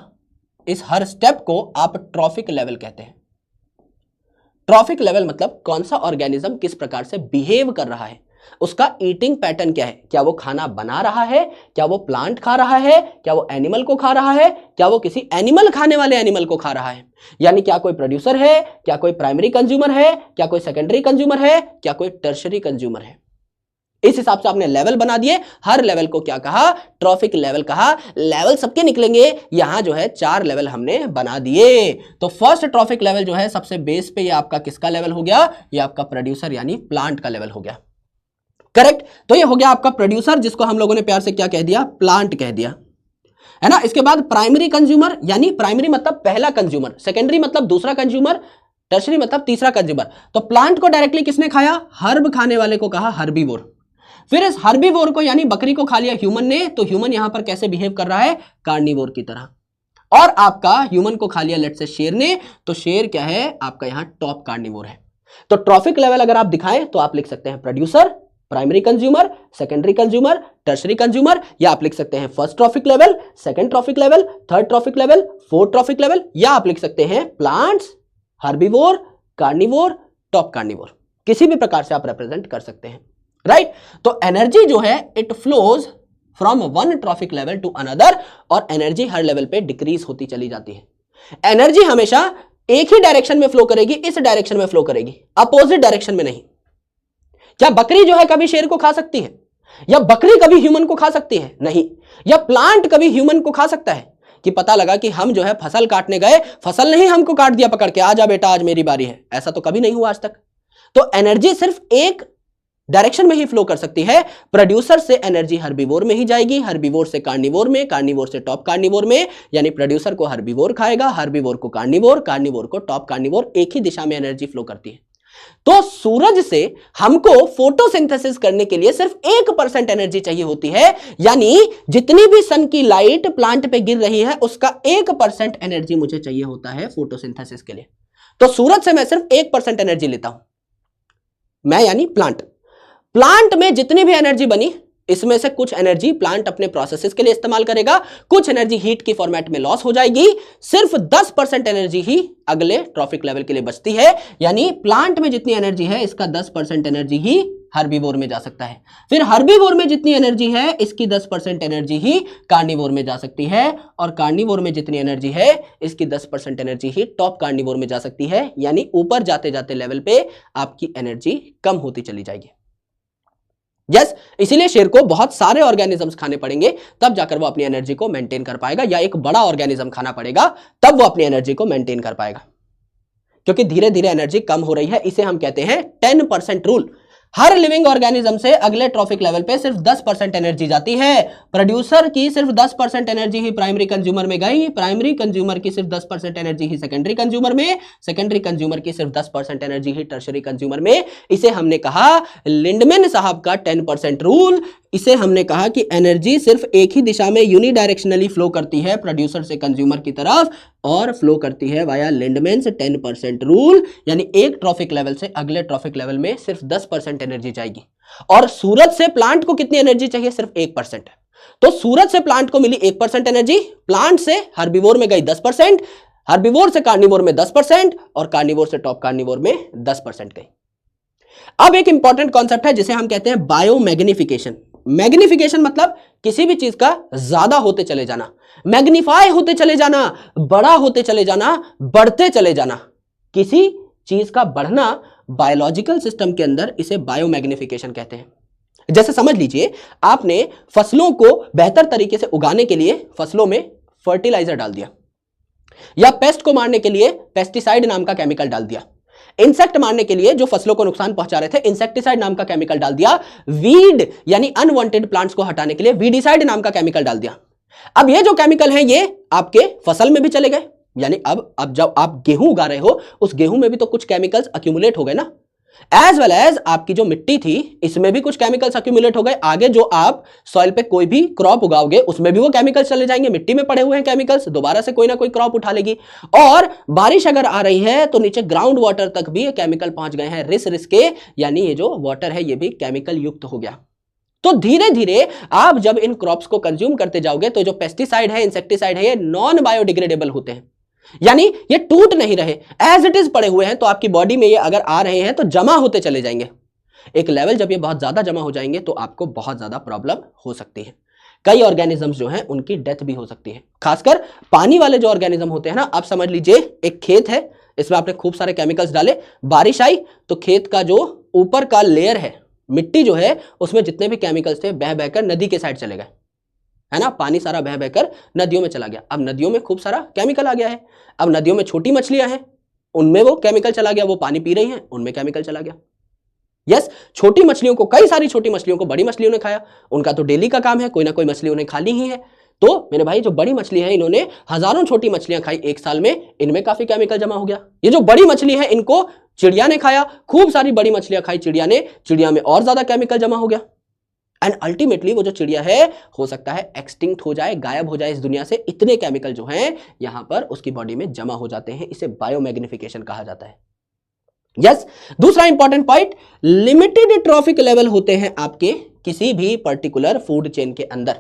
इस हर स्टेप को आप ट्रॉफिक लेवल कहते हैं। ट्रॉफिक लेवल मतलब कौन सा ऑर्गेनिज्म किस प्रकार से बिहेव कर रहा है, उसका ईटिंग पैटर्न क्या है, क्या वो खाना बना रहा है, क्या वो प्लांट खा रहा है, क्या वो एनिमल को खा रहा है, क्या वो किसी एनिमल खाने वाले एनिमल को खा रहा है। यानी क्या कोई प्रोड्यूसर है, क्या कोई प्राइमरी कंज्यूमर है, क्या कोई सेकेंडरी कंज्यूमर है, क्या कोई टर्शरी कंज्यूमर है। इस हिसाब से आपने लेवल बना दिए। हर लेवल को क्या कहा, ट्रॉफिक लेवल कहा। लेवल सबके निकलेंगे, यहां जो है 4 लेवल हमने बना दिए। तो फर्स्ट ट्रॉफिक लेवल जो है सबसे बेस पे, ये आपका किसका लेवल हो गया, ये आपका प्रोड्यूसर यानी प्लांट का लेवल हो गया, करेक्ट। तो ये हो गया आपका प्रोड्यूसर, जिसको हम लोगों ने प्यार से क्या कह दिया, प्लांट कह दिया, है ना। इसके बाद प्राइमरी कंज्यूमर, यानी प्राइमरी मतलब पहला कंज्यूमर, सेकेंडरी मतलब दूसरा कंज्यूमर, टर्शरी मतलब तीसरा कंज्यूमर। तो प्लांट को डायरेक्टली किसने खाया, हर्ब खाने वाले को कहा हर्बीवोर। फिर इस हर्बीवोर को यानी बकरी को खा लिया ह्यूमन ने, तो ह्यूमन यहां पर कैसे बिहेव कर रहा है, कार्निवोर की तरह। और आपका ह्यूमन को खा लिया लेट्स से शेर ने, तो शेर क्या है आपका यहां टॉप कार्निवोर है। तो ट्रॉफिक लेवल अगर आप दिखाएं तो आप लिख सकते हैं producer, primary consumer, secondary consumer, tertiary consumer, या आप लिख सकते हैं first trophic level, second trophic level, third trophic level, fourth trophic level, या आप लिख सकते हैं plants, herbivore, carnivore, top carnivore. किसी भी प्रकार से आप रिप्रेजेंट कर सकते हैं, राइट। तो एनर्जी जो है it flows from one trophic level to another, और एनर्जी हर लेवल पे डिक्रीज होती चली जाती है। एनर्जी हमेशा एक ही डायरेक्शन में फ्लो करेगी, इस डायरेक्शन में फ्लो करेगी, अपोजिट डायरेक्शन में नहीं। क्या बकरी जो है कभी शेर को खा सकती है, या बकरी कभी ह्यूमन को खा सकती है, नहीं। या प्लांट कभी ह्यूमन को खा सकता है, कि पता लगा कि हम जो है फसल काटने गए, फसल नहीं हमको काट दिया पकड़ के, आजा बेटा आज मेरी बारी है, ऐसा तो कभी नहीं हुआ आज तक। तो एनर्जी सिर्फ एक डायरेक्शन में ही फ्लो कर सकती है। प्रोड्यूसर से एनर्जी हर्बीवोर में ही जाएगी, हर्बीवोर से कार्निवोर में, कार्निवोर से टॉप कार्निवोर में, यानी प्रोड्यूसर को हर्बीवोर खाएगा, हर्बीवोर को कार्निवोर, कार्निवोर को टॉप कार्निवोर, एक ही दिशा में एनर्जी फ्लो करती है। तो सूरज से हमको फोटोसिंथेसिस करने के लिए सिर्फ 1% एनर्जी चाहिए होती है, यानी जितनी भी सन की लाइट प्लांट पे गिर रही है उसका 1% एनर्जी मुझे चाहिए होता है फोटोसिंथेसिस के लिए। तो सूरज से मैं सिर्फ 1% एनर्जी लेता हूं, मैं यानी प्लांट। प्लांट में जितनी भी एनर्जी बनी, इसमें से कुछ एनर्जी प्लांट अपने प्रोसेसेस के लिए इस्तेमाल करेगा, कुछ एनर्जी हीट की फॉर्मेट में लॉस हो जाएगी, सिर्फ 10% एनर्जी ही अगले ट्रॉफिक लेवल के लिए बचती है। यानी प्लांट में जितनी एनर्जी है इसका 10% एनर्जी ही हर्बीवोर में जा सकता है, फिर हर्बीवोर में जितनी एनर्जी है इसकी 10% एनर्जी ही कार्निवोर में जा सकती है, और कार्निवोर में जितनी एनर्जी है इसकी 10% एनर्जी ही टॉप कार्निवोर में जा सकती है। यानी ऊपर जाते जाते लेवल पे आपकी एनर्जी कम होती चली जाएगी। यस, इसीलिए शेर को बहुत सारे ऑर्गेनिजम्स खाने पड़ेंगे तब जाकर वो अपनी एनर्जी को मेंटेन कर पाएगा, या एक बड़ा ऑर्गेनिज्म खाना पड़ेगा तब वो अपनी एनर्जी को मेंटेन कर पाएगा, क्योंकि धीरे धीरे एनर्जी कम हो रही है। इसे हम कहते हैं 10% रूल। हर लिविंग ऑर्गेनिज्म से अगले ट्रॉफिक लेवल पे सिर्फ 10% एनर्जी जाती है। प्रोड्यूसर की सिर्फ 10% एनर्जी ही प्राइमरी कंज्यूमर में गई, प्राइमरी कंज्यूमर की सिर्फ 10% एनर्जी ही सेकेंडरी कंज्यूमर में, सेकेंडरी कंज्यूमर की सिर्फ 10% एनर्जी ही टर्शरी कंज्यूमर में। इसे हमने कहा लिंडमैन साहब का 10% रूल। इसे हमने कहा कि एनर्जी सिर्फ एक ही दिशा में यूनिडायरेक्शनली फ्लो करती है, प्रोड्यूसर से कंज्यूमर की तरफ, और फ्लो करती है वाया लिंडमैन्स 10% रूल। यानी एक ट्रॉफिक लेवल से अगले ट्रॉफिक लेवल में सिर्फ 10% एनर्जी जाएगी। और सूरज से प्लांट को कितनी एनर्जी चाहिए? सिर्फ 1%। तो सूरज से प्लांट को मिली 1% एनर्जी, प्लांट से हर्बिवोर में गई 10%, हर्बिवोर से कार्निवोर में 10%, और कार्निवोर से टॉप कार्निवोर में 10% गई। अब एक इंपॉर्टेंट कॉन्सेप्ट है जिसे हम कहते हैं बायोमैग्निफिकेशन। मैग्निफिकेशन मतलब किसी भी चीज का ज्यादा होते चले जाना, मैग्निफाई होते चले जाना, बड़ा होते चले जाना, बढ़ते चले जाना। किसी चीज का बढ़ना बायोलॉजिकल सिस्टम के अंदर इसे बायोमैग्निफिकेशन कहते हैं। जैसे समझ लीजिए आपने फसलों को बेहतर तरीके से उगाने के लिए फसलों में फर्टिलाइजर डाल दिया, या पेस्ट को मारने के लिए पेस्टिसाइड नाम का केमिकल डाल दिया, इंसेक्ट मारने के लिए जो फसलों को नुकसान पहुंचा रहे थे इंसेक्टिसाइड नाम का केमिकल डाल दिया, वीड यानी अनवांटेड प्लांट्स को हटाने के लिए वीडिसाइड नाम का केमिकल डाल दिया। अब ये जो केमिकल हैं ये आपके फसल में भी चले गए, यानी अब जब आप गेहूं उगा रहे हो उस गेहूं में भी तो कुछ केमिकल्स अक्यूमुलेट हो गए ना, एज वेल एज आपकी जो मिट्टी थी इसमें भी कुछ केमिकल्स अक्यूमुलेट हो गए। आगे जो आप सॉइल पे कोई भी क्रॉप उगाओगे उसमें भी वो केमिकल्स चले जाएंगे, मिट्टी में पड़े हुए हैं केमिकल्स, दोबारा से कोई ना कोई क्रॉप उठा लेगी। और बारिश अगर आ रही है तो नीचे ग्राउंड वाटर तक भी ये केमिकल पहुंच गए हैं, रिस के, यानी ये जो वाटर है ये भी केमिकल युक्त हो गया। तो धीरे धीरे आप जब इन क्रॉप्स को कंज्यूम करते जाओगे तो जो पेस्टिसाइड है, इंसेक्टिसाइड है, ये नॉन बायोडिग्रेडेबल होते हैं, यानी ये टूट नहीं रहे, एज इट इज पड़े हुए हैं। तो आपकी बॉडी में ये अगर आ रहे हैं तो जमा होते चले जाएंगे। एक लेवल जब ये बहुत ज्यादा जमा हो जाएंगे तो आपको बहुत ज्यादा प्रॉब्लम हो सकती है। कई ऑर्गेनिजम्स जो हैं उनकी डेथ भी हो सकती है, खासकर पानी वाले जो ऑर्गेनिज्म होते हैं ना। आप समझ लीजिए एक खेत है, इसमें आपने खूब सारे केमिकल्स डाले, बारिश आई तो खेत का जो ऊपर का लेयर है, मिट्टी जो है, उसमें जितने भी केमिकल्स थे बह बहकर नदी के साइड चले गए, है ना। पानी सारा बह बहकर नदियों में चला गया। अब नदियों में खूब सारा केमिकल आ गया है। अब नदियों में छोटी मछलियां हैं, उनमें वो केमिकल चला गया, वो पानी पी रही हैं, उनमें केमिकल चला गया। यस, छोटी मछलियों को, कई सारी छोटी मछलियों को बड़ी मछलियों ने खाया, उनका तो डेली का काम है, कोई ना कोई मछली उन्हें खानी ही है। तो मेरे भाई जो बड़ी मछली है इन्होंने हजारों छोटी मछलियां खाई एक साल में, इनमें काफी केमिकल जमा हो गया। ये जो बड़ी मछली है इनको चिड़िया ने खाया, खूब सारी बड़ी मछलियां खाई चिड़िया ने, चिड़िया में और ज्यादा केमिकल जमा हो गया। एंड अल्टीमेटली वो जो चिड़िया है हो सकता है एक्सटिंक्ट हो जाए, गायब हो जाए इस दुनिया से। इतने केमिकल जो हैं यहां पर उसकी बॉडी में जमा हो जाते हैं, इसे बायोमैग्निफिकेशन कहा जाता है। यस, दूसरा important point, limited trophic level होते हैं आपके किसी भी पर्टिकुलर फूड चेन के अंदर।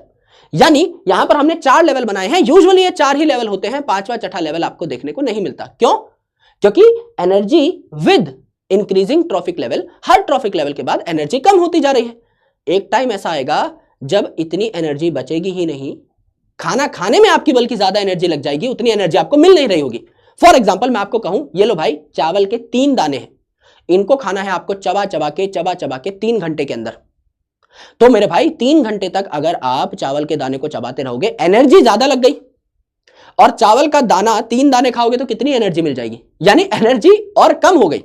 यानी यहां पर हमने 4 लेवल बनाए हैं, यूजुअली ये 4 ही लेवल होते हैं, 5वां छठा लेवल आपको देखने को नहीं मिलता। क्यों? क्योंकि energy with increasing trophic level, her trophic level के बाद एनर्जी कम होती जा रही है। एक टाइम ऐसा आएगा जब इतनी एनर्जी बचेगी ही नहीं, खाना खाने में आपकी बल्कि ज्यादा एनर्जी लग जाएगी, उतनी एनर्जी आपको मिल नहीं रही होगी। फॉर एग्जाम्पल मैं आपको कहूं, ये लो भाई चावल के 3 दाने हैं, इनको खाना है आपको चबा चबा के 3 घंटे के अंदर। तो मेरे भाई 3 घंटे तक अगर आप चावल के दाने को चबाते रहोगे, एनर्जी ज्यादा लग गई, और चावल का दाना 3 दाने खाओगे तो कितनी एनर्जी मिल जाएगी, यानी एनर्जी और कम हो गई।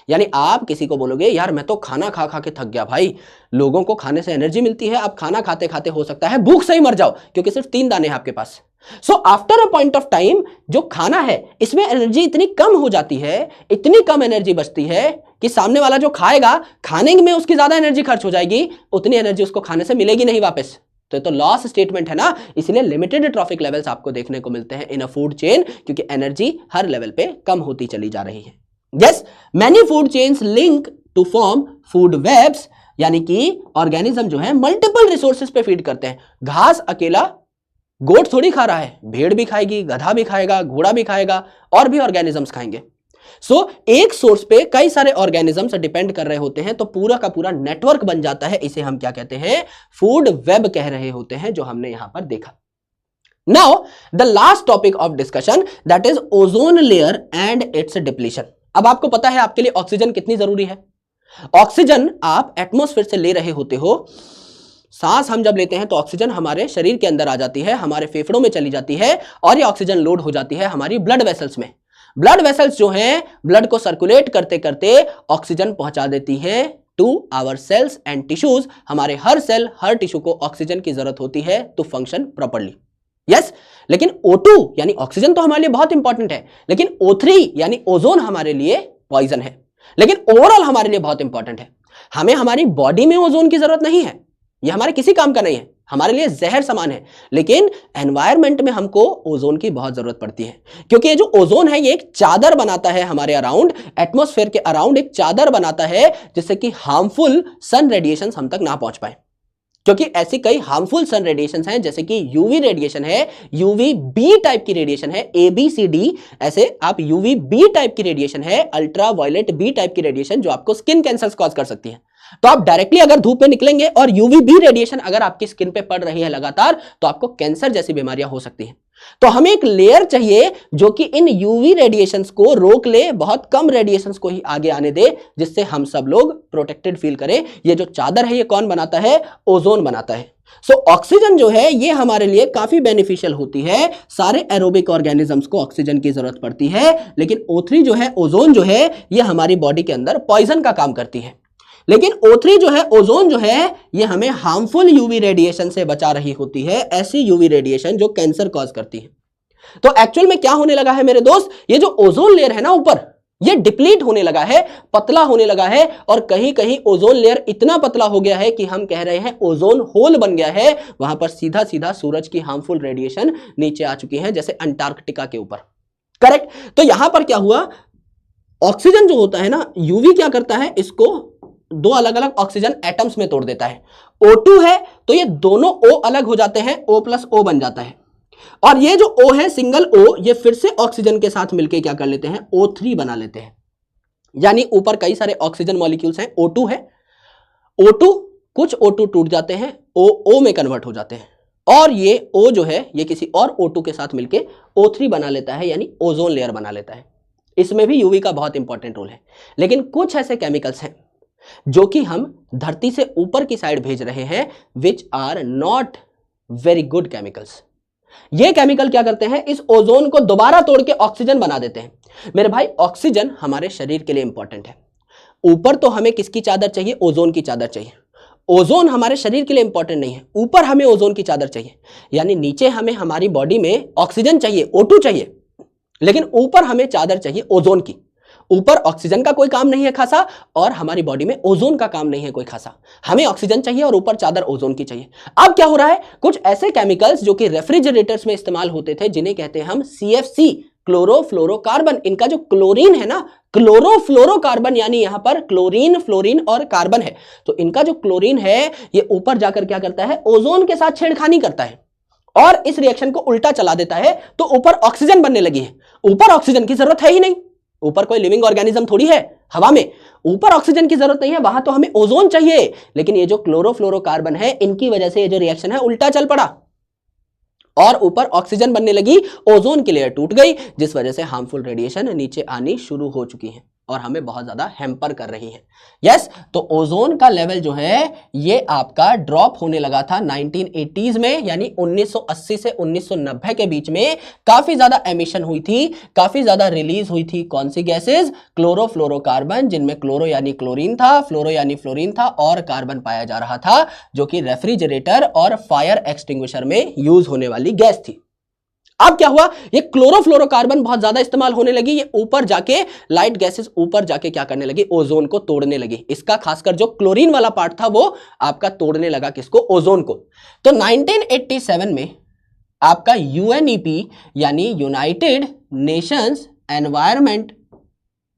यानी आप किसी को बोलोगे यार मैं तो खाना खा खा के थक गया, भाई लोगों को खाने से एनर्जी मिलती है, आप खाना खाते खाते हो सकता है भूख से ही मर जाओ, क्योंकि सिर्फ 3 दाने हैं आपके पास। So after a point of time जो खाना है इसमें एनर्जी इतनी कम हो जाती है, इतनी कम एनर्जी बचती है कि सामने वाला जो खाएगा, खाने में उसकी ज्यादा एनर्जी खर्च हो जाएगी, उतनी एनर्जी उसको खाने से मिलेगी नहीं वापस। तो ये तो लॉस स्टेटमेंट है ना। इसलिए लिमिटेड ट्रॉफिक लेवल्स आपको देखने को मिलते हैं इन अ फूड चेन, क्योंकि एनर्जी हर लेवल पे कम होती चली जा रही है। Yes, many food chains link to form food webs, यानी कि ऑर्गेनिज्म जो है मल्टीपल रिसोर्सेज पे फीड करते हैं। घास अकेला गोट थोड़ी खा रहा है, भेड़ भी खाएगी, गधा भी खाएगा, घोड़ा भी खाएगा, और भी ऑर्गेनिजम्स खाएंगे। सो एक सोर्स पे कई सारे ऑर्गेनिजम्स डिपेंड कर रहे होते हैं, तो पूरा का पूरा नेटवर्क बन जाता है। इसे हम क्या कहते हैं? फूड वेब कह रहे होते हैं, जो हमने यहां पर देखा। Now the last topic of discussion, that is ozone layer and it's depletion. अब आपको पता है आपके लिए ऑक्सीजन कितनी जरूरी है। ऑक्सीजन आप एटमॉस्फेयर से ले रहे होते हो, सांस हम जब लेते हैं तो ऑक्सीजन हमारे शरीर के अंदर आ जाती है, हमारे फेफड़ों में चली जाती है, और ये ऑक्सीजन लोड हो जाती है हमारी ब्लड वेसल्स में। ब्लड वेसल्स जो हैं ब्लड को सर्कुलेट करते करते ऑक्सीजन पहुंचा देती हैं to our cells and tissues, हमारे हर सेल हर टिश्यू को ऑक्सीजन की जरूरत होती है टू फंक्शन प्रॉपर्ली। यस, लेकिन O2 यानी ऑक्सीजन तो हमारे लिए बहुत इंपॉर्टेंट है, लेकिन O3 यानी ओजोन हमारे लिए पॉइजन है, लेकिन ओवरऑल हमारे लिए बहुत इंपॉर्टेंट है। हमें हमारी बॉडी में ओजोन की जरूरत नहीं है, यह हमारे किसी काम का नहीं है, हमारे लिए जहर समान है, लेकिन एनवायरनमेंट में हमको ओजोन की बहुत जरूरत पड़ती है, क्योंकि ये जो ओजोन है ये एक चादर बनाता है हमारे अराउंड, एटमॉस्फेयर के अराउंड एक चादर बनाता है, जिससे कि हार्मफुल सन रेडिएशन हम तक ना पहुंच पाए। क्योंकि ऐसी कई हार्मफुल सन रेडिएशन हैं, जैसे कि यूवी रेडिएशन है, यूवी बी टाइप की रेडिएशन है, ABCD, ऐसे आप यूवी बी टाइप की रेडिएशन है, अल्ट्रा वायलेट बी टाइप की रेडिएशन जो आपको स्किन कैंसर कॉज कर सकती है। तो आप डायरेक्टली अगर धूप में निकलेंगे और यूवी बी रेडिएशन अगर आपकी स्किन पे पड़ रही है लगातार, तो आपको कैंसर जैसी बीमारियां हो सकती हैं। तो हमें एक लेयर चाहिए जो कि इन यूवी रेडिएशंस को रोक ले, बहुत कम रेडिएशंस को ही आगे आने दे, जिससे हम सब लोग प्रोटेक्टेड फील करें। ये जो चादर है ये कौन बनाता है? ओजोन बनाता है। सो ऑक्सीजन जो है ये हमारे लिए काफी बेनिफिशियल होती है, सारे एरोबिक ऑर्गेनिजम्स को ऑक्सीजन की जरूरत पड़ती है, लेकिन O3 जो है, ओजोन जो है, ये हमारी बॉडी के अंदर पॉइजन का काम करती है। लेकिन O3 जो है, ओजोन जो है, ये हमें हार्मफुल यूवी रेडिएशन से बचा रही होती है, ऐसी यूवी रेडिएशन जो कैंसर कॉज करती है। तो एक्चुअल में क्या होने लगा है मेरे दोस्त, ये जो ओजोन लेयर है ना ऊपर, ये डिप्लीट होने लगा है, पतला होने लगा है, और कहीं कहीं ओजोन लेयर इतना पतला हो गया है कि हम कह रहे हैं ओजोन होल बन गया है। वहां पर सीधा सीधा सूरज की हार्मफुल रेडिएशन नीचे आ चुकी है, जैसे अंटार्कटिका के ऊपर। करेक्ट। तो यहां पर क्या हुआ, ऑक्सीजन जो होता है ना, यूवी क्या करता है, इसको दो अलग अलग ऑक्सीजन एटम्स में तोड़ देता है। O2 है तो ये दोनों O अलग हो जाते हैं, O+O बन जाता है, और ये जो O है सिंगल O, ये फिर से ऑक्सीजन के साथ मिलकर क्या कर लेते हैं, O3 बना लेते हैं। यानी ऊपर कई सारे ऑक्सीजन मॉलिक्यूल्स हैं, O2 है, O2 कुछ O2 टूट जाते हैं, O में कन्वर्ट हो जाते हैं, और ये O जो है ये किसी और O2 के साथ मिलकर O3 बना लेता है, यानी ओजोन लेयर बना लेता है। इसमें भी यूवी का बहुत इंपॉर्टेंट रोल है। लेकिन कुछ ऐसे केमिकल्स हैं जो कि हम धरती से ऊपर की साइड भेज रहे हैं, which are not very good chemicals. ये केमिकल क्या करते हैं, इस ओजोन को दोबारा तोड़ के ऑक्सीजन बना देते हैं। मेरे भाई, ऑक्सीजन हमारे शरीर के लिए इंपॉर्टेंट है। ऊपर तो हमें किसकी चादर चाहिए, ओजोन की चादर चाहिए। ओजोन हमारे शरीर के लिए इंपॉर्टेंट नहीं है, ऊपर हमें ओजोन की चादर चाहिए। यानी नीचे हमें हमारी बॉडी में ऑक्सीजन चाहिए, O2 चाहिए, लेकिन ऊपर हमें चादर चाहिए ओजोन की। ऊपर ऑक्सीजन का कोई काम नहीं है खासा, और हमारी बॉडी में ओजोन का काम नहीं है कोई खासा। हमें ऑक्सीजन चाहिए और ऊपर चादर ओजोन की चाहिए। अब क्या हो रहा है, कुछ ऐसे केमिकल्स जो कि रेफ्रिजरेटर्स में इस्तेमाल होते थे, जिन्हें कहते हैं हम CFC, क्लोरोफ्लोरोकार्बन। इनका जो क्लोरीन है ना, क्लोरोफ्लोरोकार्बन, यानी यहां पर क्लोरीन, फ्लोरीन और कार्बन है, तो इनका जो क्लोरीन है ये ऊपर जाकर क्या करता है, ओजोन के साथ छेड़खानी करता है और इस रिएक्शन को उल्टा चला देता है। तो ऊपर ऑक्सीजन बनने लगी है। ऊपर ऑक्सीजन की जरूरत है ही नहीं, ऊपर कोई लिविंग ऑर्गेनिज्म थोड़ी है हवा में, ऊपर ऑक्सीजन की जरूरत नहीं है, वहां तो हमें ओजोन चाहिए। लेकिन ये जो क्लोरोफ्लोरोकार्बन है, इनकी वजह से ये जो रिएक्शन है उल्टा चल पड़ा और ऊपर ऑक्सीजन बनने लगी, ओजोन की लेयर टूट गई, जिस वजह से हार्मफुल रेडिएशन नीचे आनी शुरू हो चुकी है और हमें बहुत ज्यादा हैम्पर कर रही है। यस, तो ओजोन का लेवल जो है ये आपका ड्रॉप होने लगा था 1980s में, यानी 1980 से 1990 के बीच में काफी ज्यादा एमिशन हुई थी, काफी ज्यादा रिलीज हुई थी। कौन सी गैसेज, क्लोरोफ्लोरोकार्बन, जिनमें क्लोरो यानी क्लोरीन था, फ्लोरो यानी फ्लोरीन था, और कार्बन पाया जा रहा था, जो कि रेफ्रिजरेटर और फायर एक्सटिंग्विशर में यूज होने वाली गैस थी। अब क्या हुआ, ये क्लोरोफ्लोरोकार्बन बहुत ज्यादा इस्तेमाल होने लगी, ये ऊपर जाके लाइट गैसेस ऊपर जाके क्या करने लगी, ओजोन को तोड़ने लगी। इसका खासकर जो क्लोरीन वाला पार्ट था वो आपका तोड़ने लगा किसको, ओजोन को। तो 1987 में आपका UNEP यानी यूनाइटेड नेशंस एनवायरनमेंट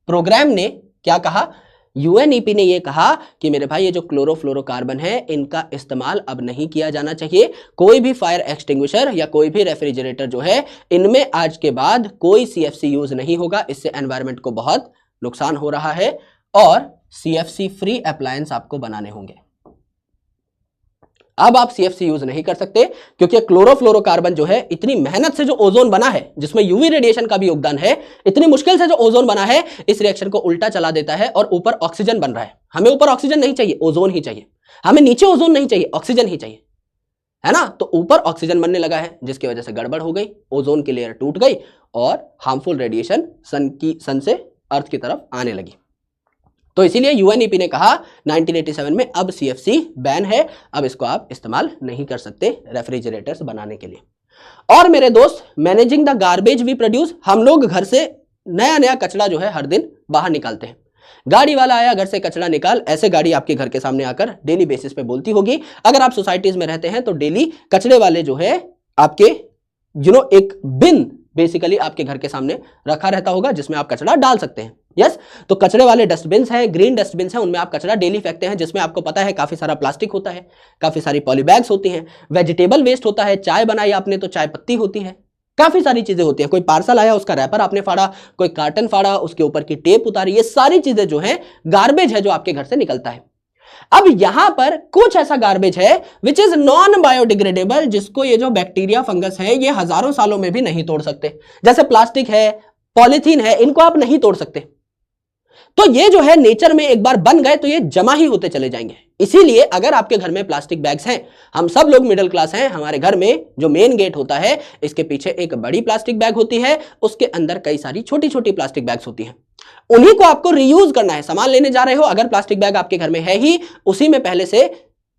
प्रोग्राम ने क्या कहा, UNEP ने यह कहा कि मेरे भाई ये जो क्लोरोफ्लोरोकार्बन है इनका इस्तेमाल अब नहीं किया जाना चाहिए। कोई भी फायर एक्सटिंग्विशर या कोई भी रेफ्रिजरेटर जो है, इनमें आज के बाद कोई CFC यूज नहीं होगा। इससे एनवायरनमेंट को बहुत नुकसान हो रहा है और CFC फ्री अप्लायंस आपको बनाने होंगे। अब आप CFC यूज नहीं कर सकते, क्योंकि क्लोरोफ्लोरोकार्बन जो है, इतनी मेहनत से जो ओजोन बना है, जिसमें यूवी रेडिएशन का भी योगदान है, इतनी मुश्किल से जो ओजोन बना है, इस रिएक्शन को उल्टा चला देता है और ऊपर ऑक्सीजन बन रहा है। हमें ऊपर ऑक्सीजन नहीं चाहिए, ओजोन ही चाहिए। हमें नीचे ओजोन नहीं चाहिए, ऑक्सीजन ही चाहिए, है ना। तो ऊपर ऑक्सीजन बनने लगा है, जिसकी वजह से गड़बड़ हो गई, ओजोन की लेयर टूट गई और हार्मफुल रेडिएशन सन से अर्थ की तरफ आने लगी। तो इसीलिए यूएनईपी ने कहा 1987 में अब सीएफसी बैन है, अब इसको आप इस्तेमाल नहीं कर सकते रेफ्रिजरेटर्स बनाने के लिए। और मेरे दोस्त, managing the garbage we produce, हम लोग घर से नया नया कचरा जो है हर दिन बाहर निकालते हैं। गाड़ी वाला आया, घर से कचरा निकाल, ऐसे गाड़ी आपके घर के सामने आकर डेली बेसिस पे बोलती होगी। अगर आप सोसाइटीज में रहते हैं तो डेली कचरे वाले जो है आपके एक बिन बेसिकली आपके घर के सामने रखा रहता होगा जिसमें आप कचरा डाल सकते हैं। यस, तो कचरे वाले डस्टबिन हैं, ग्रीन डस्टबिन हैं, उनमें आप कचरा डेली फेंकते हैं, जिसमें आपको पता है काफी सारा प्लास्टिक होता है, काफी सारी पॉलीबैग्स होती हैं, वेजिटेबल वेस्ट होता है, चाय बनाई आपने तो चाय पत्ती होती है, काफी सारी चीजें होती हैं, कोई पार्सल आया उसका रैपर आपने फाड़ा, कोई कार्टन फाड़ा, उसके ऊपर की टेप उतारी, ये सारी चीजें जो है गार्बेज है जो आपके घर से निकलता है। अब यहां पर कुछ ऐसा गार्बेज है विच इज नॉन बायोडिग्रेडेबल, जिसको ये जो बैक्टीरिया फंगस है ये हजारों सालों में भी नहीं तोड़ सकते। जैसे प्लास्टिक है, पॉलीथीन है, इनको आप नहीं तोड़ सकते। तो ये जो है नेचर में एक बार बन गए तो ये जमा ही होते चले जाएंगे। इसीलिए अगर आपके घर में प्लास्टिक बैग्स हैं, हम सब लोग मिडिल क्लास हैं, हमारे घर में जो मेन गेट होता है इसके पीछे एक बड़ी प्लास्टिक बैग होती है, उसके अंदर कई सारी छोटी छोटी प्लास्टिक बैग्स होती हैं। उन्हीं को आपको रीयूज करना है। सामान लेने जा रहे हो, अगर प्लास्टिक बैग आपके घर में है ही, उसी में पहले से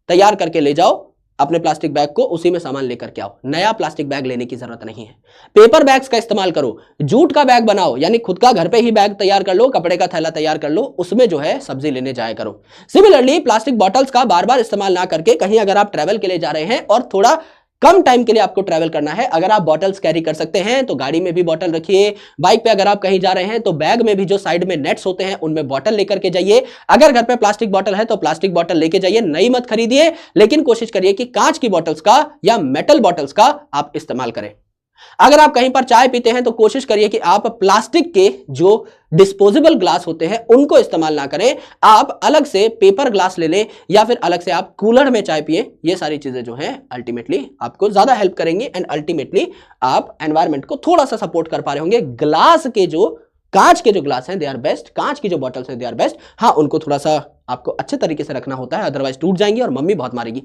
तैयार करके ले जाओ अपने प्लास्टिक बैग को, उसी में सामान लेकर के आओ। नया प्लास्टिक बैग लेने की जरूरत नहीं है। पेपर बैग्स का इस्तेमाल करो, जूट का बैग बनाओ, यानी खुद का घर पे ही बैग तैयार कर लो, कपड़े का थैला तैयार कर लो, उसमें जो है सब्जी लेने जाया करो। सिमिलरली प्लास्टिक बॉटल्स का बार बार इस्तेमाल ना करके, कहीं अगर आप ट्रैवल के लिए जा रहे हैं और थोड़ा कम टाइम के लिए आपको ट्रैवल करना है, अगर आप बॉटल्स कैरी कर सकते हैं तो गाड़ी में भी बॉटल रखिए। बाइक पे अगर आप कहीं जा रहे हैं तो बैग में भी जो साइड में नेट्स होते हैं उनमें बॉटल लेकर के जाइए। अगर घर पे प्लास्टिक बॉटल है तो प्लास्टिक बॉटल लेके जाइए, नई मत खरीदिए, लेकिन कोशिश करिए कि कांच की बॉटल्स का या मेटल बॉटल्स का आप इस्तेमाल करें। अगर आप कहीं पर चाय पीते हैं तो कोशिश करिए कि आप प्लास्टिक के जो डिस्पोजेबल ग्लास होते हैं उनको इस्तेमाल ना करें, आप अलग से पेपर ग्लास ले लें या फिर अलग से आप कूलर में चाय पिए। ये सारी चीजें जो हैं अल्टीमेटली आपको ज्यादा हेल्प करेंगी एंड अल्टीमेटली आप एनवायरमेंट को थोड़ा सा सपोर्ट कर पा रहे होंगे। ग्लास के जो कांच के जो ग्लास हैं दे आर बेस्ट, कांच की जो बॉटल्स हैं दे आर बेस्ट। हाँ, उनको थोड़ा सा आपको अच्छे तरीके से रखना होता है, अदरवाइज टूट जाएंगी और मम्मी बहुत मारेगी।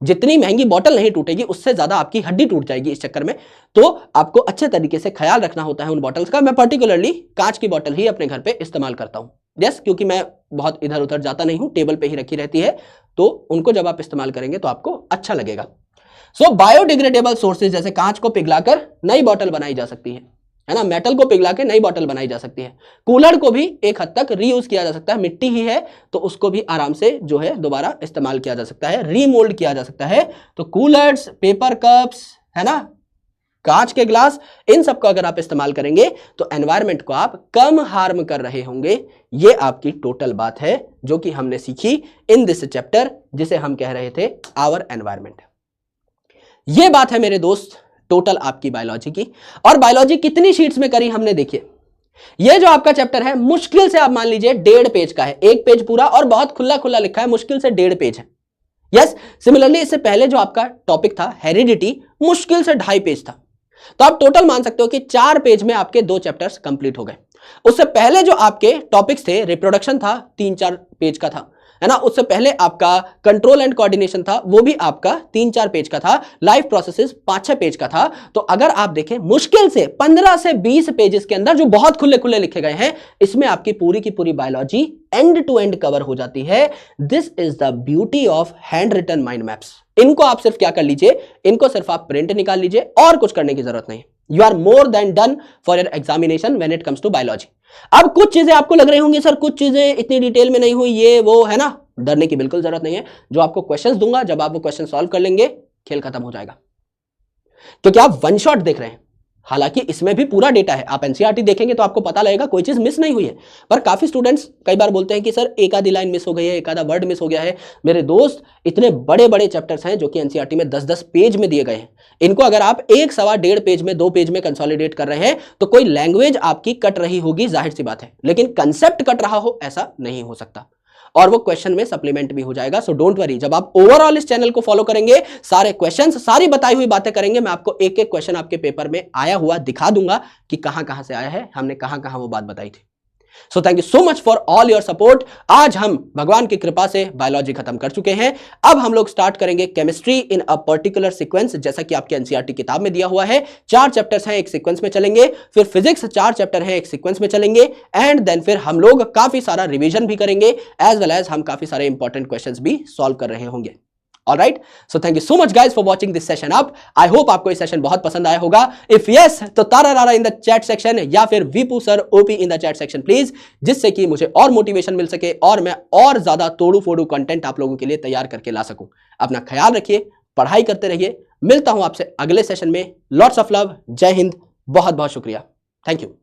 जितनी महंगी बॉटल नहीं टूटेगी उससे ज्यादा आपकी हड्डी टूट जाएगी इस चक्कर में। तो आपको अच्छे तरीके से ख्याल रखना होता है उन बॉटल्स का। मैं पर्टिकुलरली कांच की बॉटल ही अपने घर पे इस्तेमाल करता हूं, यस, क्योंकि मैं बहुत इधर उधर जाता नहीं हूं, टेबल पे ही रखी रहती है, तो उनको जब आप इस्तेमाल करेंगे तो आपको अच्छा लगेगा। सो बायोडिग्रेडेबल सोर्सेज जैसे कांच को पिघलाकर नई बॉटल बनाई जा सकती है ना, मेटल को पिघला के नई बॉटल बनाई जा सकती है। कूलर को भी एक हद तक रीयूज किया जा सकता है, मिट्टी ही है तो उसको भी आराम से जो है दोबारा इस्तेमाल किया जा सकता है, रीमोल्ड किया जा सकता है। तो कूलर्स, पेपर कप्स, है ना, कांच के ग्लास, इन सब को अगर आप इस्तेमाल करेंगे तो एनवायरमेंट को आप कम हार्म कर रहे होंगे। ये आपकी टोटल बात है जो कि हमने सीखी इन दिस चैप्टर, जिसे हम कह रहे थे आवर एनवायरमेंट। ये बात है मेरे दोस्त टोटल आपकी बायोलॉजी की। और बायोलॉजी कितनी शीट्स में करी हमने, देखिए ये जो आपका चैप्टर है मुश्किल से आप मान लीजिए 1.5 पेज का है, एक पेज पूरा और बहुत खुला खुला लिखा है, मुश्किल से 1.5 पेज है। यस, सिमिलरली इससे पहले जो आपका टॉपिक था हेरिडिटी, मुश्किल से 2.5 पेज था। तो आप टोटल मान सकते हो कि 4 पेज में आपके 2 चैप्टर्स कंप्लीट हो गए। उससे पहले जो आपके टॉपिक्स थे, रिप्रोडक्शन था 3-4 पेज का था, है ना, उससे पहले आपका कंट्रोल एंड कोऑर्डिनेशन था, वो भी आपका 3-4 पेज का था, लाइफ प्रोसेसेस 5-6 पेज का था। तो अगर आप देखें मुश्किल से 15 से 20 पेजेस के अंदर जो बहुत खुले खुले लिखे गए हैं, इसमें आपकी पूरी की पूरी biology end to end cover हो जाती है। This is the beauty of hand written mind maps. इनको आप सिर्फ क्या कर लीजिए, इनको सिर्फ आप प्रिंट निकाल लीजिए और कुछ करने की जरूरत नहीं। You are more than done for your examination when it comes to biology. अब कुछ चीजें आपको लग रही होंगी सर कुछ चीजें इतनी डिटेल में नहीं हुई, ये वो, है ना, डरने की बिल्कुल जरूरत नहीं है। जो आपको क्वेश्चंस दूंगा, जब आप वो क्वेश्चन सॉल्व कर लेंगे, खेल खत्म हो जाएगा, क्योंकि आप वन शॉट देख रहे हैं। हालांकि इसमें भी पूरा डेटा है, आप एनसीईआरटी देखेंगे तो आपको पता लगेगा कोई चीज मिस नहीं हुई है। पर काफी स्टूडेंट्स कई बार बोलते हैं कि सर एक आधी लाइन मिस हो गई है, एक आधा वर्ड मिस हो गया है। मेरे दोस्त, इतने बड़े बड़े चैप्टर्स हैं जो कि एनसीईआरटी में 10-10 पेज में दिए गए हैं। इनको अगर आप 1-1.25 पेज में, 2 पेज में कंसोलिडेट कर रहे हैं तो कोई लैंग्वेज आपकी कट रही होगी, जाहिर सी बात है, लेकिन कंसेप्ट कट रहा हो ऐसा नहीं हो सकता। और वो क्वेश्चन में सप्लीमेंट भी हो जाएगा। सो डोंट वरी, जब आप ओवरऑल इस चैनल को फॉलो करेंगे, सारे क्वेश्चंस, सारी बताई हुई बातें करेंगे, मैं आपको एक एक क्वेश्चन आपके पेपर में आया हुआ दिखा दूंगा कि कहां कहां से आया है, हमने कहां कहां वो बात बताई थी। So thank you so much for all your support. आज हम भगवान की कृपा से बायोलॉजी खत्म कर चुके हैं। अब हम लोग स्टार्ट करेंगे chemistry in a particular sequence, जैसा कि आपके एनसीईआरटी किताब में दिया हुआ है। 4 चैप्टर्स हैं, एक सीक्वेंस में चलेंगे। फिर फिजिक्स 4 चैप्टर हैं, एक सीक्वेंस में चलेंगे। एंड देन फिर हम लोग काफी सारा रिवीजन भी करेंगे, एज वेल एज हम काफी सारे इंपॉर्टेंट क्वेश्चंस भी सॉल्व कर रहे होंगे। All right, so thank you so much guys for watching this session up. I hope आपको ये सेशन बहुत पसंद आया होगा। If yes, तो तारा रारा इन द चैट सेक्शन या फिर Vipu sir OP in the chat section please, जिससे कि मुझे और मोटिवेशन मिल सके और मैं और ज्यादा तोड़ू फोड़ू कंटेंट आप लोगों के लिए तैयार करके ला सकूं। अपना ख्याल रखिए, पढ़ाई करते रहिए। मिलता हूं आपसे अगले सेशन में। लॉट्स ऑफ लव, जय हिंद, बहुत बहुत शुक्रिया, थैंक यू।